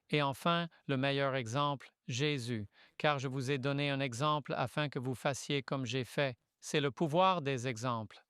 C: Et enfin, le meilleur exemple, Jésus, car je vous ai donné un exemple afin que vous fassiez comme j'ai fait. C'est le pouvoir des exemples.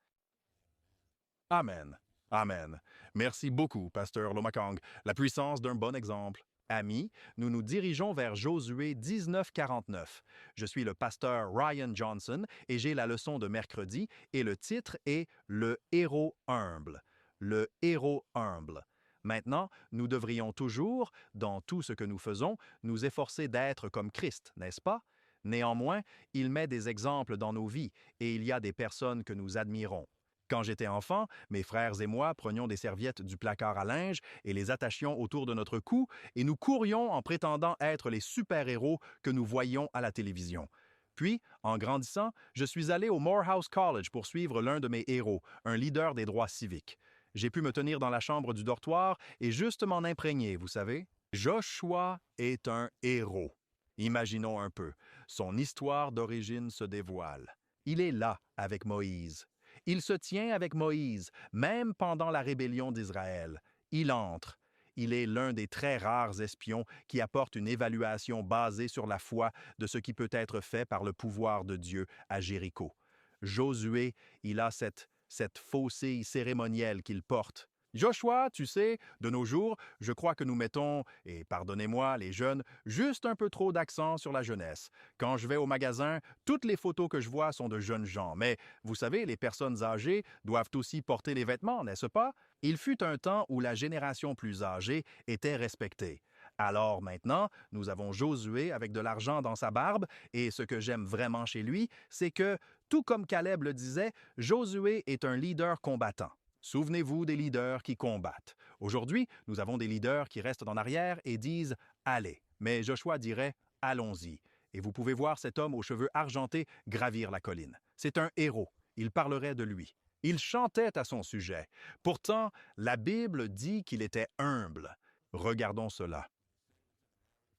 D: Amen. Amen. Merci beaucoup, pasteur Lomakang. La puissance d'un bon exemple. Amis, nous nous dirigeons vers Josué 19:49. Je suis le pasteur Ryan Johnson et j'ai la leçon de mercredi et le titre est Le héros humble. Le héros humble. Maintenant, nous devrions toujours, dans tout ce que nous faisons, nous efforcer d'être comme Christ, n'est-ce pas? Néanmoins, il met des exemples dans nos vies et il y a des personnes que nous admirons. Quand j'étais enfant, mes frères et moi prenions des serviettes du placard à linge et les attachions autour de notre cou et nous courions en prétendant être les super-héros que nous voyions à la télévision. Puis, en grandissant, je suis allé au Morehouse College pour suivre l'un de mes héros, un leader des droits civiques. J'ai pu me tenir dans la chambre du dortoir et juste m'en imprégner, vous savez. Joshua est un héros. Imaginons un peu, son histoire d'origine se dévoile. Il est là avec Moïse. Il se tient avec Moïse, même pendant la rébellion d'Israël. Il entre. Il est l'un des très rares espions qui apporte une évaluation basée sur la foi de ce qui peut être fait par le pouvoir de Dieu à Jéricho. Josué, il a cette faucille cérémonielle qu'il porte. Joshua, tu sais, de nos jours, je crois que nous mettons, et pardonnez-moi les jeunes, juste un peu trop d'accent sur la jeunesse. Quand je vais au magasin, toutes les photos que je vois sont de jeunes gens, mais vous savez, les personnes âgées doivent aussi porter les vêtements, n'est-ce pas? Il fut un temps où la génération plus âgée était respectée. Alors maintenant, nous avons Josué avec de l'argent dans sa barbe, et ce que j'aime vraiment chez lui, c'est que, tout comme Caleb le disait, Josué est un leader combattant. Souvenez-vous des leaders qui combattent. Aujourd'hui, nous avons des leaders qui restent en arrière et disent « Allez ». Mais Joshua dirait « Allons-y ». Et vous pouvez voir cet homme aux cheveux argentés gravir la colline. C'est un héros. Il parlerait de lui. Il chantait à son sujet. Pourtant, la Bible dit qu'il était humble. Regardons cela.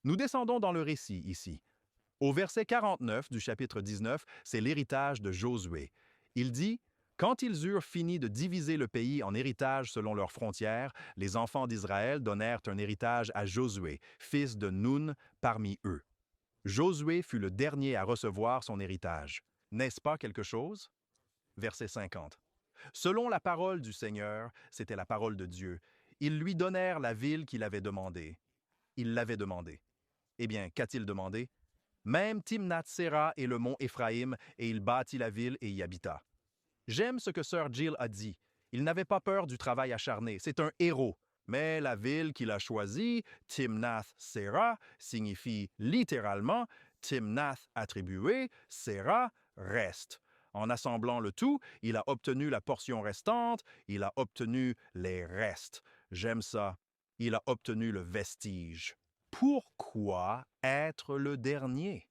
D: Nous descendons dans le récit ici. Au verset 49 du chapitre 19, c'est l'héritage de Josué. Il dit « Quand ils eurent fini de diviser le pays en héritages selon leurs frontières, les enfants d'Israël donnèrent un héritage à Josué, fils de Nun, parmi eux. Josué fut le dernier à recevoir son héritage. N'est-ce pas quelque chose? » Verset 50. Selon la parole du Seigneur, c'était la parole de Dieu, ils lui donnèrent la ville qu'il avait demandée. Il l'avait demandée. Eh bien, qu'a-t-il demandé? Même Timnath-Séra et le mont Éphraïm, et il bâtit la ville et y habita. J'aime ce que Sir Jill a dit. Il n'avait pas peur du travail acharné, c'est un héros. Mais la ville qu'il a choisie, Timnath-Séra, signifie littéralement Timnath attribué, Séra reste. En assemblant le tout, il a obtenu la portion restante, il a obtenu les restes. J'aime ça. Il a obtenu le vestige. Pourquoi être le dernier?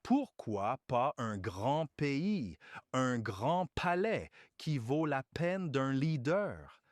D: Pourquoi pas un grand pays, un grand palais qui vaut la peine d'un leader?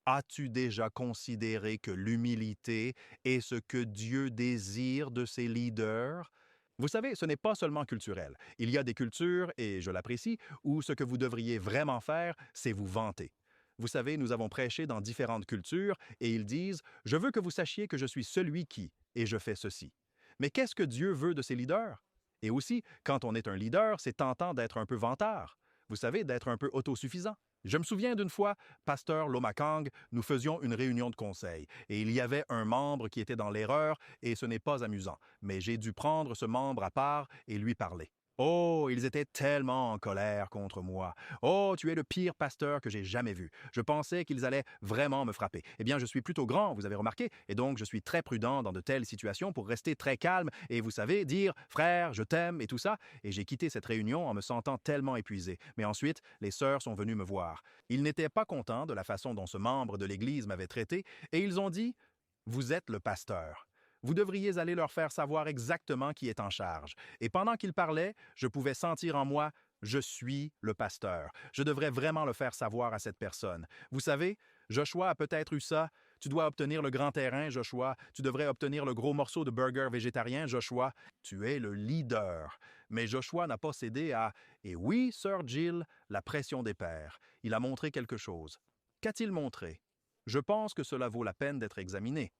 D: As-tu déjà considéré que l'humilité est ce que Dieu désire de ses leaders? Vous savez, ce n'est pas seulement culturel. Il y a des cultures, et je l'apprécie, où ce que vous devriez vraiment faire, c'est vous vanter. Vous savez, nous avons prêché dans différentes cultures, et ils disent « Je veux que vous sachiez que je suis celui qui, et je fais ceci ». Mais qu'est-ce que Dieu veut de ses leaders? Et aussi, quand on est un leader, c'est tentant d'être un peu vantard. Vous savez, d'être un peu autosuffisant. Je me souviens d'une fois, pasteur Lomakang, nous faisions une réunion de conseil et il y avait un membre qui était dans l'erreur et ce n'est pas amusant, mais j'ai dû prendre ce membre à part et lui parler. Oh, ils étaient tellement en colère contre moi. Oh, tu es le pire pasteur que j'ai jamais vu. Je pensais qu'ils allaient vraiment me frapper. Eh bien, je suis plutôt grand, vous avez remarqué, et donc je suis très prudent dans de telles situations pour rester très calme et, vous savez, dire « frère, je t'aime » et tout ça. Et j'ai quitté cette réunion en me sentant tellement épuisé. Mais ensuite, les sœurs sont venues me voir. Ils n'étaient pas contents de la façon dont ce membre de l'Église m'avait traité et ils ont dit « Vous êtes le pasteur. Vous devriez aller leur faire savoir exactement qui est en charge. » Et pendant qu'ils parlaient, je pouvais sentir en moi « Je suis le pasteur. Je devrais vraiment le faire savoir à cette personne. » Vous savez, Joshua a peut-être eu ça. Tu dois obtenir le grand terrain, Joshua. Tu devrais obtenir le gros morceau de burger végétarien, Joshua. Tu es le leader. Mais Joshua n'a pas cédé à « Et oui, Sir Jill, la pression des pères. » Il a montré quelque chose. Qu'a-t-il montré? Je pense que cela vaut la peine d'être examiné.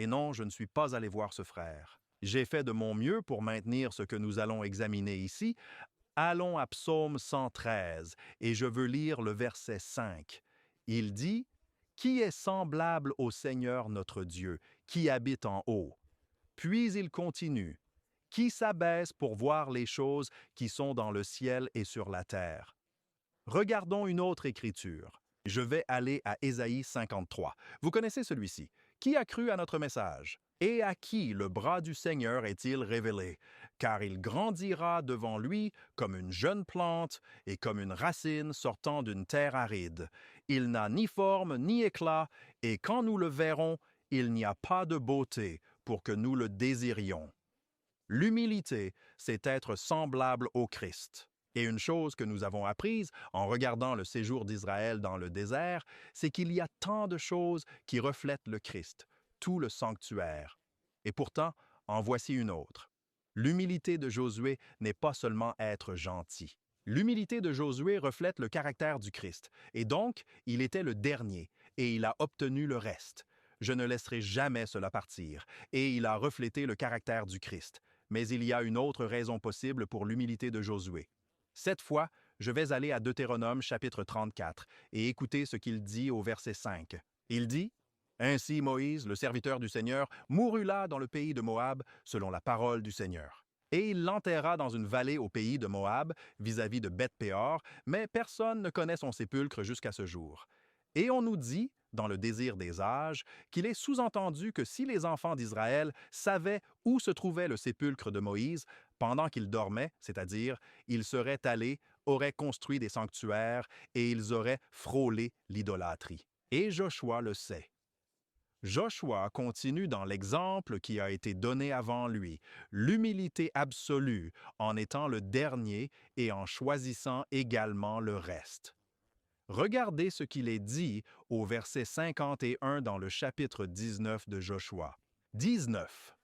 D: Et non, je ne suis pas allé voir ce frère. J'ai fait de mon mieux pour maintenir ce que nous allons examiner ici. Allons à Psaume 113, et je veux lire le verset 5. Il dit « Qui est semblable au Seigneur notre Dieu, qui habite en haut? » Puis il continue « Qui s'abaisse pour voir les choses qui sont dans le ciel et sur la terre? » Regardons une autre écriture. Je vais aller à Ésaïe 53. Vous connaissez celui-ci. Qui a cru à notre message? Et à qui le bras du Seigneur est-il révélé? Car il grandira devant lui comme une jeune plante et comme une racine sortant d'une terre aride. Il n'a ni forme ni éclat, et quand nous le verrons, il n'y a pas de beauté pour que nous le désirions. L'humilité, c'est être semblable au Christ. Et une chose que nous avons apprise en regardant le séjour d'Israël dans le désert, c'est qu'il y a tant de choses qui reflètent le Christ, tout le sanctuaire. Et pourtant, en voici une autre. L'humilité de Josué n'est pas seulement être gentil. L'humilité de Josué reflète le caractère du Christ, et donc il était le dernier, et il a obtenu le reste. Je ne laisserai jamais cela partir, et il a reflété le caractère du Christ. Mais il y a une autre raison possible pour l'humilité de Josué. Cette fois, je vais aller à Deutéronome chapitre 34 et écouter ce qu'il dit au verset 5. Il dit « Ainsi Moïse, le serviteur du Seigneur, mourut là dans le pays de Moab, selon la parole du Seigneur. Et il l'enterra dans une vallée au pays de Moab, vis-à-vis de Beth-Péor, mais personne ne connaît son sépulcre jusqu'à ce jour. Et on nous dit, dans le désir des âges, qu'il est sous-entendu que si les enfants d'Israël savaient où se trouvait le sépulcre de Moïse, pendant qu'ils dormaient, c'est-à-dire, ils seraient allés, auraient construit des sanctuaires et ils auraient frôlé l'idolâtrie. Et Joshua le sait. Joshua continue dans l'exemple qui a été donné avant lui, l'humilité absolue en étant le dernier et en choisissant également le reste. Regardez ce qu'il est dit au verset 51 dans le chapitre 19 de Joshua. 19.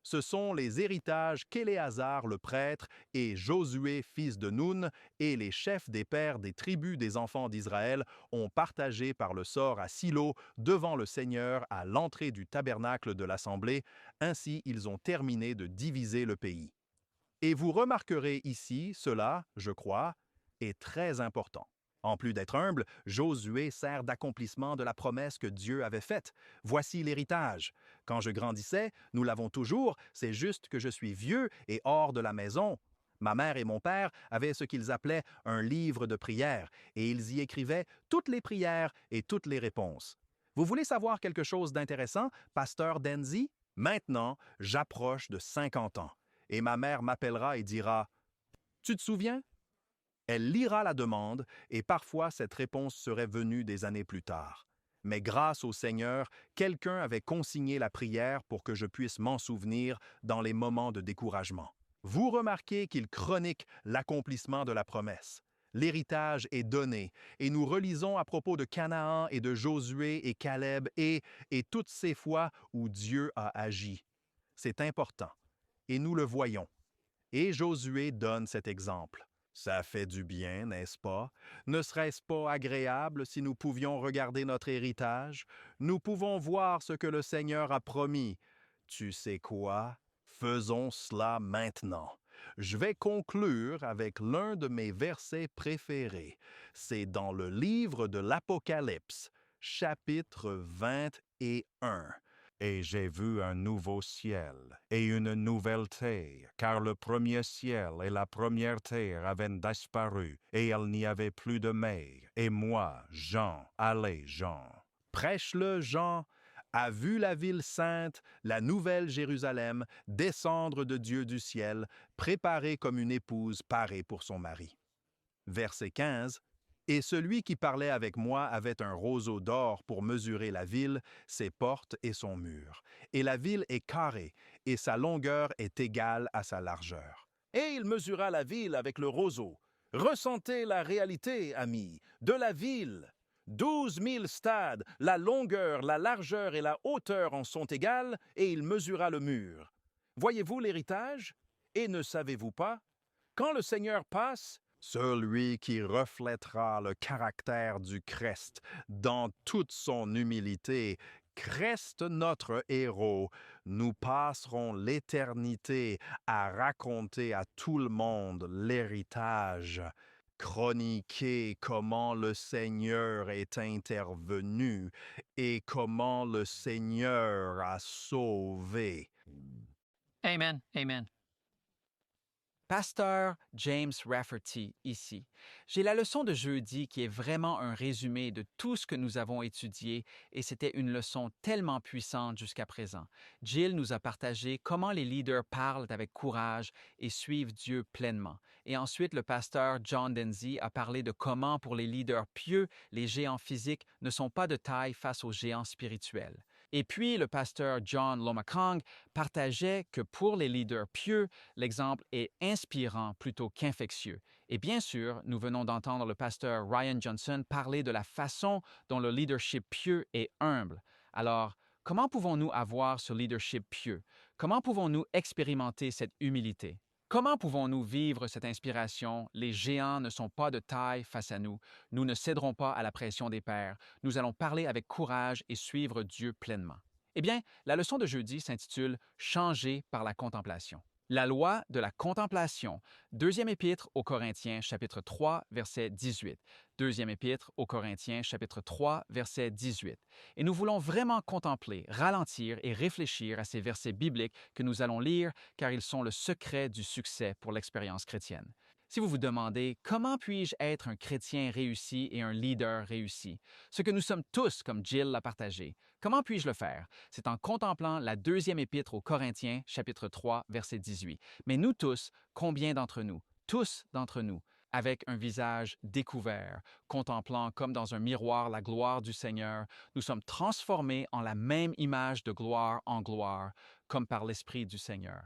D: Ce sont les héritages qu'Éléazar le prêtre et Josué fils de Nun et les chefs des pères des tribus des enfants d'Israël ont partagé par le sort à Silo devant le Seigneur à l'entrée du tabernacle de l'Assemblée. Ainsi ils ont terminé de diviser le pays. Et vous remarquerez ici, cela, je crois, est très important. En plus d'être humble, Josué sert d'accomplissement de la promesse que Dieu avait faite. Voici l'héritage. Quand je grandissais, nous l'avons toujours, c'est juste que je suis vieux et hors de la maison. Ma mère et mon père avaient ce qu'ils appelaient un livre de prières, et ils y écrivaient toutes les prières et toutes les réponses. Vous voulez savoir quelque chose d'intéressant, pasteur Denzi? Maintenant, j'approche de 50 ans, et ma mère m'appellera et dira « Tu te souviens ?» Elle lira la demande, et parfois cette réponse serait venue des années plus tard. Mais grâce au Seigneur, quelqu'un avait consigné la prière pour que je puisse m'en souvenir dans les moments de découragement. Vous remarquez qu'il chronique l'accomplissement de la promesse. L'héritage est donné, et nous relisons à propos de Canaan et de Josué et Caleb et toutes ces fois où Dieu a agi. C'est important, et nous le voyons. Et Josué donne cet exemple. Ça fait du bien, n'est-ce pas? Ne serait-ce pas agréable si nous pouvions regarder notre héritage? Nous pouvons voir ce que le Seigneur a promis. Tu sais quoi? Faisons cela maintenant. Je vais conclure avec l'un de mes versets préférés. C'est dans le livre de l'Apocalypse, chapitre 21. Et j'ai vu un nouveau ciel et une nouvelle terre, car le premier ciel et la première terre avaient disparu, et il n'y avait plus de mer. Et moi, Jean, allez, Jean. Prêche-le, Jean, a vu la ville sainte, la nouvelle Jérusalem, descendre de Dieu du ciel, préparée comme une épouse parée pour son mari. Verset 15. Et celui qui parlait avec moi avait un roseau d'or pour mesurer la ville, ses portes et son mur. Et la ville est carrée, et sa longueur est égale à sa largeur. Et il mesura la ville avec le roseau. Ressentez la réalité, amis, de la ville. 12 000 stades, la longueur, la largeur et la hauteur en sont égales, et il mesura le mur. Voyez-vous l'héritage? Et ne savez-vous pas? Quand le Seigneur passe, celui qui reflètera le caractère du Christ dans toute son humilité, Christ notre héros, nous passerons l'éternité à raconter à tout le monde l'héritage, chroniquer comment le Seigneur est intervenu et comment le Seigneur a sauvé.
C: Amen, amen.
F: Pasteur James Rafferty ici. J'ai la leçon de jeudi qui est vraiment un résumé de tout ce que nous avons étudié et c'était une leçon tellement puissante jusqu'à présent. Jill nous a partagé comment les leaders parlent avec courage et suivent Dieu pleinement. Et ensuite, le pasteur John Denzi a parlé de comment pour les leaders pieux, les géants physiques ne sont pas de taille face aux géants spirituels. Et puis, le pasteur John Lomakong partageait que pour les leaders pieux, l'exemple est inspirant plutôt qu'infectieux. Et bien sûr, nous venons d'entendre le pasteur Ryan Johnson parler de la façon dont le leadership pieux est humble. Alors, comment pouvons-nous avoir ce leadership pieux? Comment pouvons-nous expérimenter cette humilité? Comment pouvons-nous vivre cette inspiration? Les géants ne sont pas de taille face à nous. Nous ne céderons pas à la pression des pairs. Nous allons parler avec courage et suivre Dieu pleinement. Eh bien, la leçon de jeudi s'intitule « Changer par la contemplation ». La loi de la contemplation. Deuxième épître aux Corinthiens, chapitre 3, verset 18. Deuxième épître aux Corinthiens, chapitre 3, verset 18. Et nous voulons vraiment contempler, ralentir et réfléchir à ces versets bibliques que nous allons lire, car ils sont le secret du succès pour l'expérience chrétienne. Si vous vous demandez « Comment puis-je être un chrétien réussi et un leader réussi? » Ce que nous sommes tous, comme Jill l'a partagé. Comment puis-je le faire? C'est en contemplant la deuxième épître aux Corinthiens, chapitre 3, verset 18. Mais nous tous, combien d'entre nous? Tous d'entre nous, avec un visage découvert, contemplant comme dans un miroir la gloire du Seigneur, nous sommes transformés en la même image de gloire en gloire, comme par l'Esprit du Seigneur.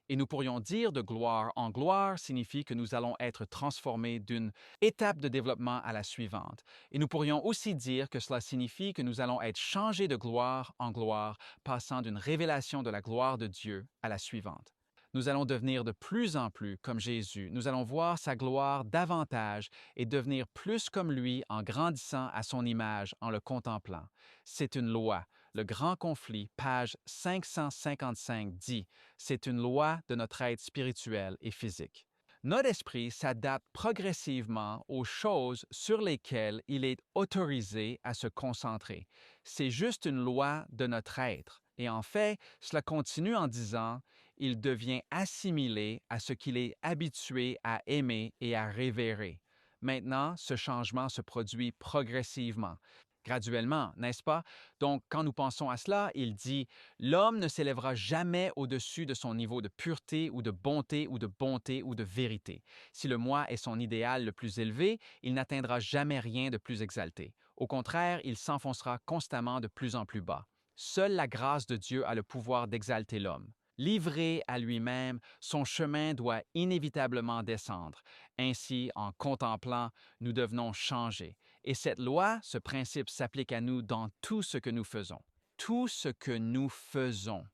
G: Et nous pourrions dire de gloire en gloire signifie que nous allons être transformés d'une étape de développement à la suivante. Et nous pourrions aussi dire que cela signifie que nous allons être changés de gloire en gloire, passant d'une révélation de la gloire de Dieu à la suivante. Nous allons devenir de plus en plus comme Jésus. Nous allons voir sa gloire davantage et devenir plus comme lui en grandissant à son image, en le contemplant. C'est une loi. Le grand conflit, page 555, dit « C'est une loi de notre être spirituel et physique ». Notre esprit s'adapte progressivement aux choses sur lesquelles il est autorisé à se concentrer. C'est juste une loi de notre être. Et en fait, cela continue en disant « Il devient assimilé à ce qu'il est habitué à aimer et à révérer ». Maintenant, ce changement se produit progressivement. Graduellement, n'est-ce pas? Donc, quand nous pensons à cela, il dit « L'homme ne s'élèvera jamais au-dessus de son niveau de pureté ou de bonté ou de bonté ou de vérité. Si le moi est son idéal le plus élevé, il n'atteindra jamais rien de plus exalté. Au contraire, il s'enfoncera constamment de plus en plus bas. Seule la grâce de Dieu a le pouvoir d'exalter l'homme. Livré à lui-même, son chemin doit inévitablement descendre. Ainsi, en contemplant, nous devenons changés. Et cette loi, ce principe s'applique à nous dans tout ce que nous faisons. Tout ce que nous faisons.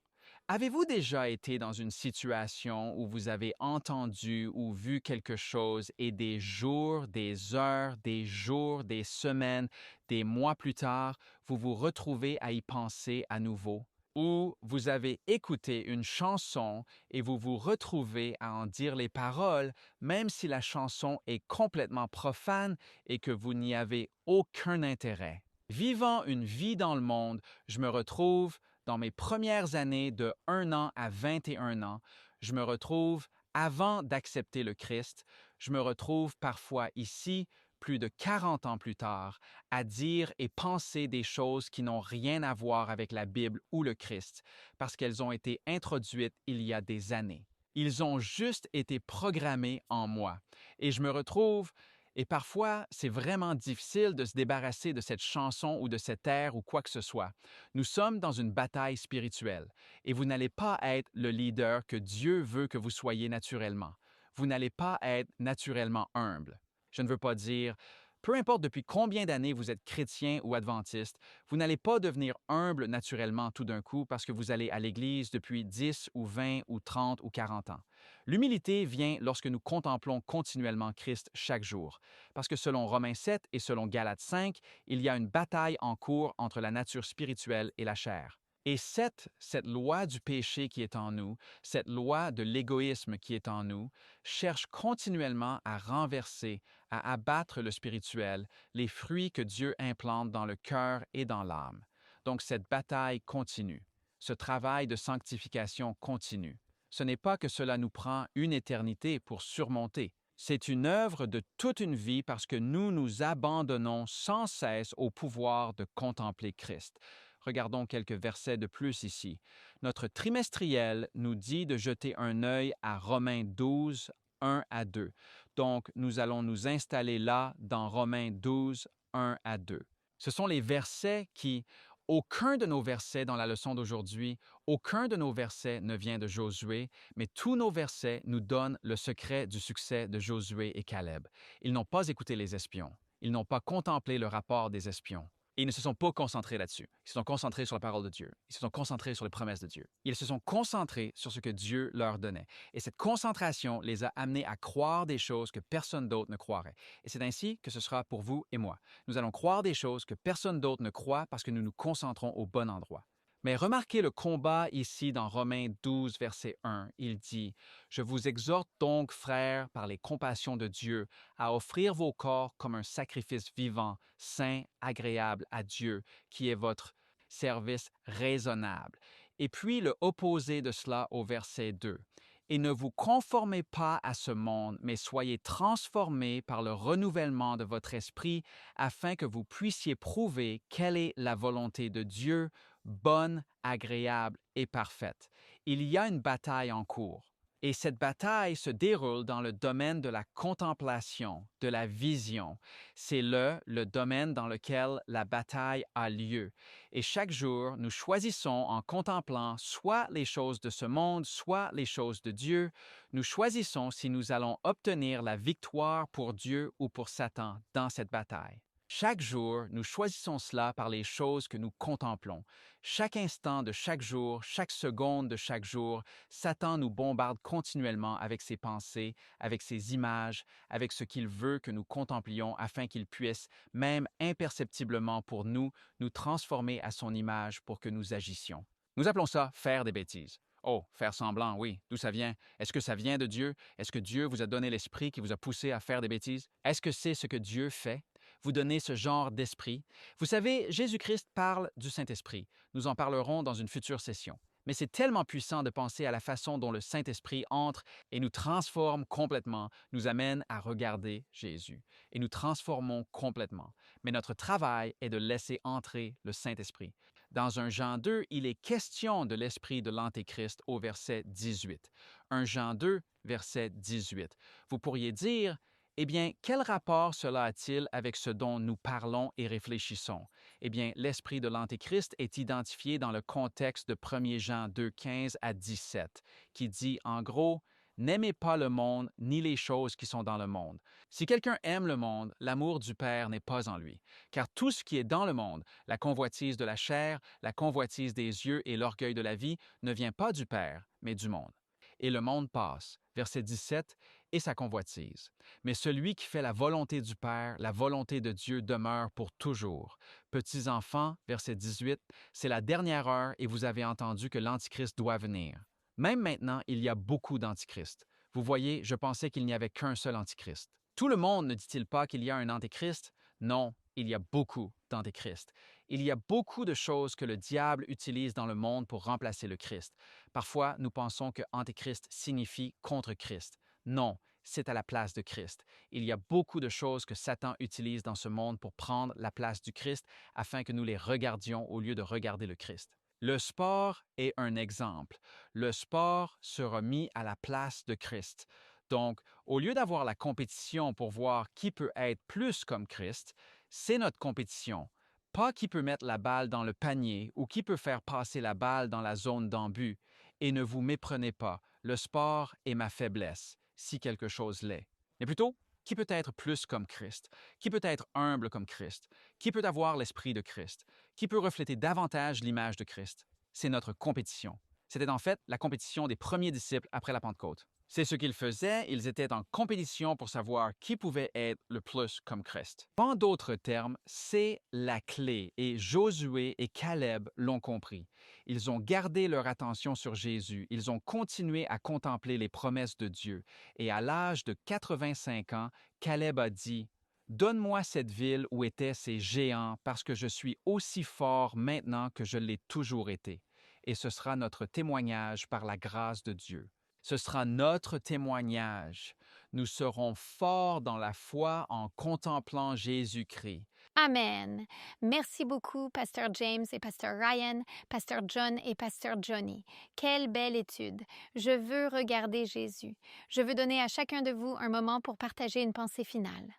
G: Avez-vous déjà été dans une situation où vous avez entendu ou vu quelque chose et des jours, des heures, des jours, des semaines, des mois plus tard, vous vous retrouvez à y penser à nouveau? Ou vous avez écouté une chanson et vous vous retrouvez à en dire les paroles, même si la chanson est complètement profane et que vous n'y avez aucun intérêt. Vivant une vie dans le monde, je me retrouve dans mes premières années de 1 an à 21 ans, je me retrouve avant d'accepter le Christ, je me retrouve parfois ici, plus de 40 ans plus tard, à dire et penser des choses qui n'ont rien à voir avec la Bible ou le Christ, parce qu'elles ont été introduites il y a des années. Ils ont juste été programmés en moi. Et je me retrouve, et parfois c'est vraiment difficile de se débarrasser de cette chanson ou de cet air ou quoi que ce soit. Nous sommes dans une bataille spirituelle, et vous n'allez pas être le leader que Dieu veut que vous soyez naturellement. Vous n'allez pas être naturellement humble. Je ne veux pas dire, peu importe depuis combien d'années vous êtes chrétien ou adventiste, vous n'allez pas devenir humble naturellement tout d'un coup parce que vous allez à l'Église depuis 10 ou 20 ou 30 ou 40 ans. L'humilité vient lorsque nous contemplons continuellement Christ chaque jour, parce que selon Romains 7 et selon Galates 5, il y a une bataille en cours entre la nature spirituelle et la chair. Et cette loi du péché qui est en nous, cette loi de l'égoïsme qui est en nous, cherche continuellement à renverser, à abattre le spirituel, les fruits que Dieu implante dans le cœur et dans l'âme. Donc cette bataille continue. Ce travail de sanctification continue. Ce n'est pas que cela nous prend une éternité pour surmonter. C'est une œuvre de toute une vie parce que nous nous abandonnons sans cesse au pouvoir de contempler Christ. Regardons quelques versets de plus ici. Notre trimestriel nous dit de jeter un œil à Romains 12, 1 à 2. Donc, nous allons nous installer là dans Romains 12, 1 à 2. Ce sont les versets qui, aucun de nos versets dans la leçon d'aujourd'hui, aucun de nos versets ne vient de Josué, mais tous nos versets nous donnent le secret du succès de Josué et Caleb. Ils n'ont pas écouté les espions. Ils n'ont pas contemplé le rapport des espions. Et ils ne se sont pas concentrés là-dessus. Ils se sont concentrés sur la parole de Dieu. Ils se sont concentrés sur les promesses de Dieu. Ils se sont concentrés sur ce que Dieu leur donnait. Et cette concentration les a amenés à croire des choses que personne d'autre ne croirait. Et c'est ainsi que ce sera pour vous et moi. Nous allons croire des choses que personne d'autre ne croit parce que nous nous concentrons au bon endroit. Mais remarquez le combat ici dans Romains 12, verset 1. Il dit « Je vous exhorte donc, frères, par les compassions de Dieu, à offrir vos corps comme un sacrifice vivant, saint, agréable à Dieu, qui est votre service raisonnable. » Et puis le opposé de cela au verset 2. « Et ne vous conformez pas à ce monde, mais soyez transformés par le renouvellement de votre esprit, afin que vous puissiez prouver quelle est la volonté de Dieu, bonne, agréable et parfaite. » Il y a une bataille en cours. Et cette bataille se déroule dans le domaine de la contemplation, de la vision. C'est le domaine dans lequel la bataille a lieu. Et chaque jour, nous choisissons en contemplant soit les choses de ce monde, soit les choses de Dieu. Nous choisissons si nous allons obtenir la victoire pour Dieu ou pour Satan dans cette bataille. Chaque jour, nous choisissons cela par les choses que nous contemplons. Chaque instant de chaque jour, chaque seconde de chaque jour, Satan nous bombarde continuellement avec ses pensées, avec ses images, avec ce qu'il veut que nous contemplions afin qu'il puisse, même imperceptiblement pour nous, nous transformer à son image pour que nous agissions. Nous appelons ça faire des bêtises. Oh, faire semblant, oui. D'où ça vient? Est-ce que ça vient de Dieu? Est-ce que Dieu vous a donné l'esprit qui vous a poussé à faire des bêtises? Est-ce que c'est ce que Dieu fait? Vous donner ce genre d'esprit. Vous savez, Jésus-Christ parle du Saint-Esprit. Nous en parlerons dans une future session. Mais c'est tellement puissant de penser à la façon dont le Saint-Esprit entre et nous transforme complètement, nous amène à regarder Jésus. Et nous transformons complètement. Mais notre travail est de laisser entrer le Saint-Esprit. Dans 1 Jean 2, il est question de l'esprit de l'Antéchrist au verset 18. 1 Jean 2, verset 18. Vous pourriez dire, eh bien, quel rapport cela a-t-il avec ce dont nous parlons et réfléchissons? Eh bien, l'esprit de l'Antéchrist est identifié dans le contexte de 1 Jean 2, 15 à 17, qui dit en gros, « N'aimez pas le monde ni les choses qui sont dans le monde. Si quelqu'un aime le monde, l'amour du Père n'est pas en lui. Car tout ce qui est dans le monde, la convoitise de la chair, la convoitise des yeux et l'orgueil de la vie, ne vient pas du Père, mais du monde. Et le monde passe. » Verset 17, et sa convoitise. Mais celui qui fait la volonté du Père, la volonté de Dieu demeure pour toujours. Petits enfants, verset 18, c'est la dernière heure et vous avez entendu que l'Antichrist doit venir. Même maintenant, il y a beaucoup d'Antichrists. Vous voyez, je pensais qu'il n'y avait qu'un seul Antichrist. Tout le monde ne dit-il pas qu'il y a un Antéchrist? Non, il y a beaucoup d'Antéchrists. Il y a beaucoup de choses que le diable utilise dans le monde pour remplacer le Christ. Parfois, nous pensons que Antéchrist signifie contre Christ. Non, c'est à la place de Christ. Il y a beaucoup de choses que Satan utilise dans ce monde pour prendre la place du Christ afin que nous les regardions au lieu de regarder le Christ. Le sport est un exemple. Le sport sera mis à la place de Christ. Donc, au lieu d'avoir la compétition pour voir qui peut être plus comme Christ, c'est notre compétition. Pas qui peut mettre la balle dans le panier ou qui peut faire passer la balle dans la zone d'embut. Et ne vous méprenez pas, le sport est ma faiblesse, si quelque chose l'est. Mais plutôt, qui peut être plus comme Christ? Qui peut être humble comme Christ? Qui peut avoir l'esprit de Christ? Qui peut refléter davantage l'image de Christ? C'est notre compétition. C'était en fait la compétition des premiers disciples après la Pentecôte. C'est ce qu'ils faisaient, ils étaient en compétition pour savoir qui pouvait être le plus comme Christ. En d'autres termes, c'est la clé et Josué et Caleb l'ont compris. Ils ont gardé leur attention sur Jésus, ils ont continué à contempler les promesses de Dieu et à l'âge de 85 ans, Caleb a dit « Donne-moi cette ville où étaient ces géants parce que je suis aussi fort maintenant que je l'ai toujours été. » Et ce sera notre témoignage par la grâce de Dieu. Ce sera notre témoignage. Nous serons forts dans la foi en contemplant Jésus-Christ.
A: Amen. Merci beaucoup, Pasteur James et Pasteur Ryan, Pasteur John et Pasteur Johnny. Quelle belle étude. Je veux regarder Jésus. Je veux donner à chacun de vous un moment pour partager une pensée finale.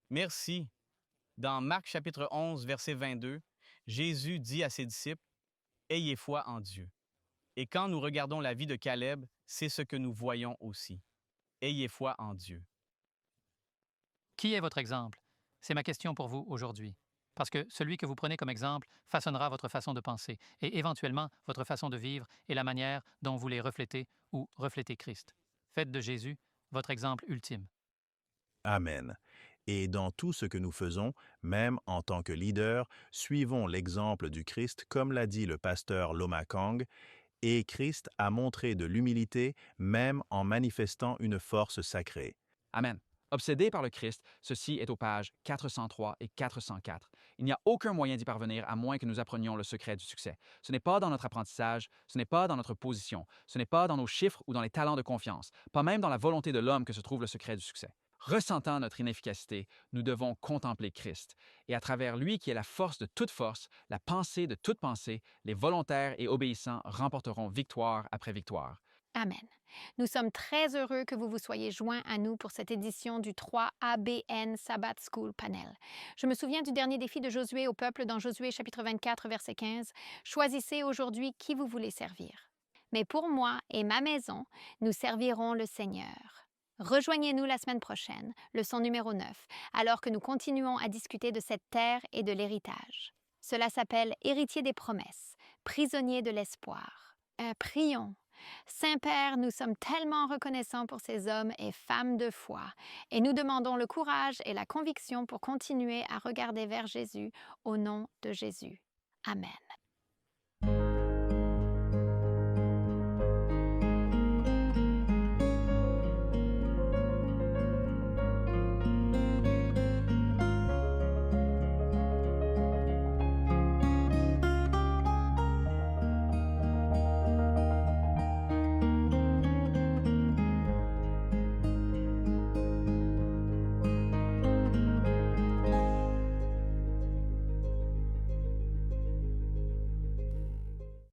B: Merci. Dans Marc chapitre 11, verset 22, Jésus dit à ses disciples, « Ayez foi en Dieu. » Et quand nous regardons la vie de Caleb, c'est ce que nous voyons aussi. Ayez foi en Dieu.
C: Qui est votre exemple? C'est ma question pour vous aujourd'hui. Parce que celui que vous prenez comme exemple façonnera votre façon de penser et éventuellement votre façon de vivre et la manière dont vous les reflétez ou reflétez Christ. Faites de Jésus votre exemple ultime.
D: Amen. Et dans tout ce que nous faisons, même en tant que leader, suivons l'exemple du Christ comme l'a dit le pasteur Loma Kang, et Christ a montré de l'humilité même en manifestant une force sacrée.
G: Amen. Obsédé par le Christ, ceci est aux pages 403 et 404. Il n'y a aucun moyen d'y parvenir à moins que nous apprenions le secret du succès. Ce n'est pas dans notre apprentissage, ce n'est pas dans notre position, ce n'est pas dans nos chiffres ou dans les talents de confiance, pas même dans la volonté de l'homme que se trouve le secret du succès. Ressentant notre inefficacité, nous devons contempler Christ. Et à travers lui qui est la force de toute force, la pensée de toute pensée, les volontaires et obéissants remporteront victoire après victoire.
A: Amen. Nous sommes très heureux que vous vous soyez joints à nous pour cette édition du 3ABN Sabbath School Panel. Je me souviens du dernier défi de Josué au peuple dans Josué chapitre 24, verset 15. Choisissez aujourd'hui qui vous voulez servir. Mais pour moi et ma maison, nous servirons le Seigneur. Rejoignez-nous la semaine prochaine, leçon numéro 9, alors que nous continuons à discuter de cette terre et de l'héritage. Cela s'appelle héritier des promesses, prisonnier de l'espoir. Prions. Saint-Père, nous sommes tellement reconnaissants pour ces hommes et femmes de foi et nous demandons le courage et la conviction pour continuer à regarder vers Jésus au nom de Jésus. Amen.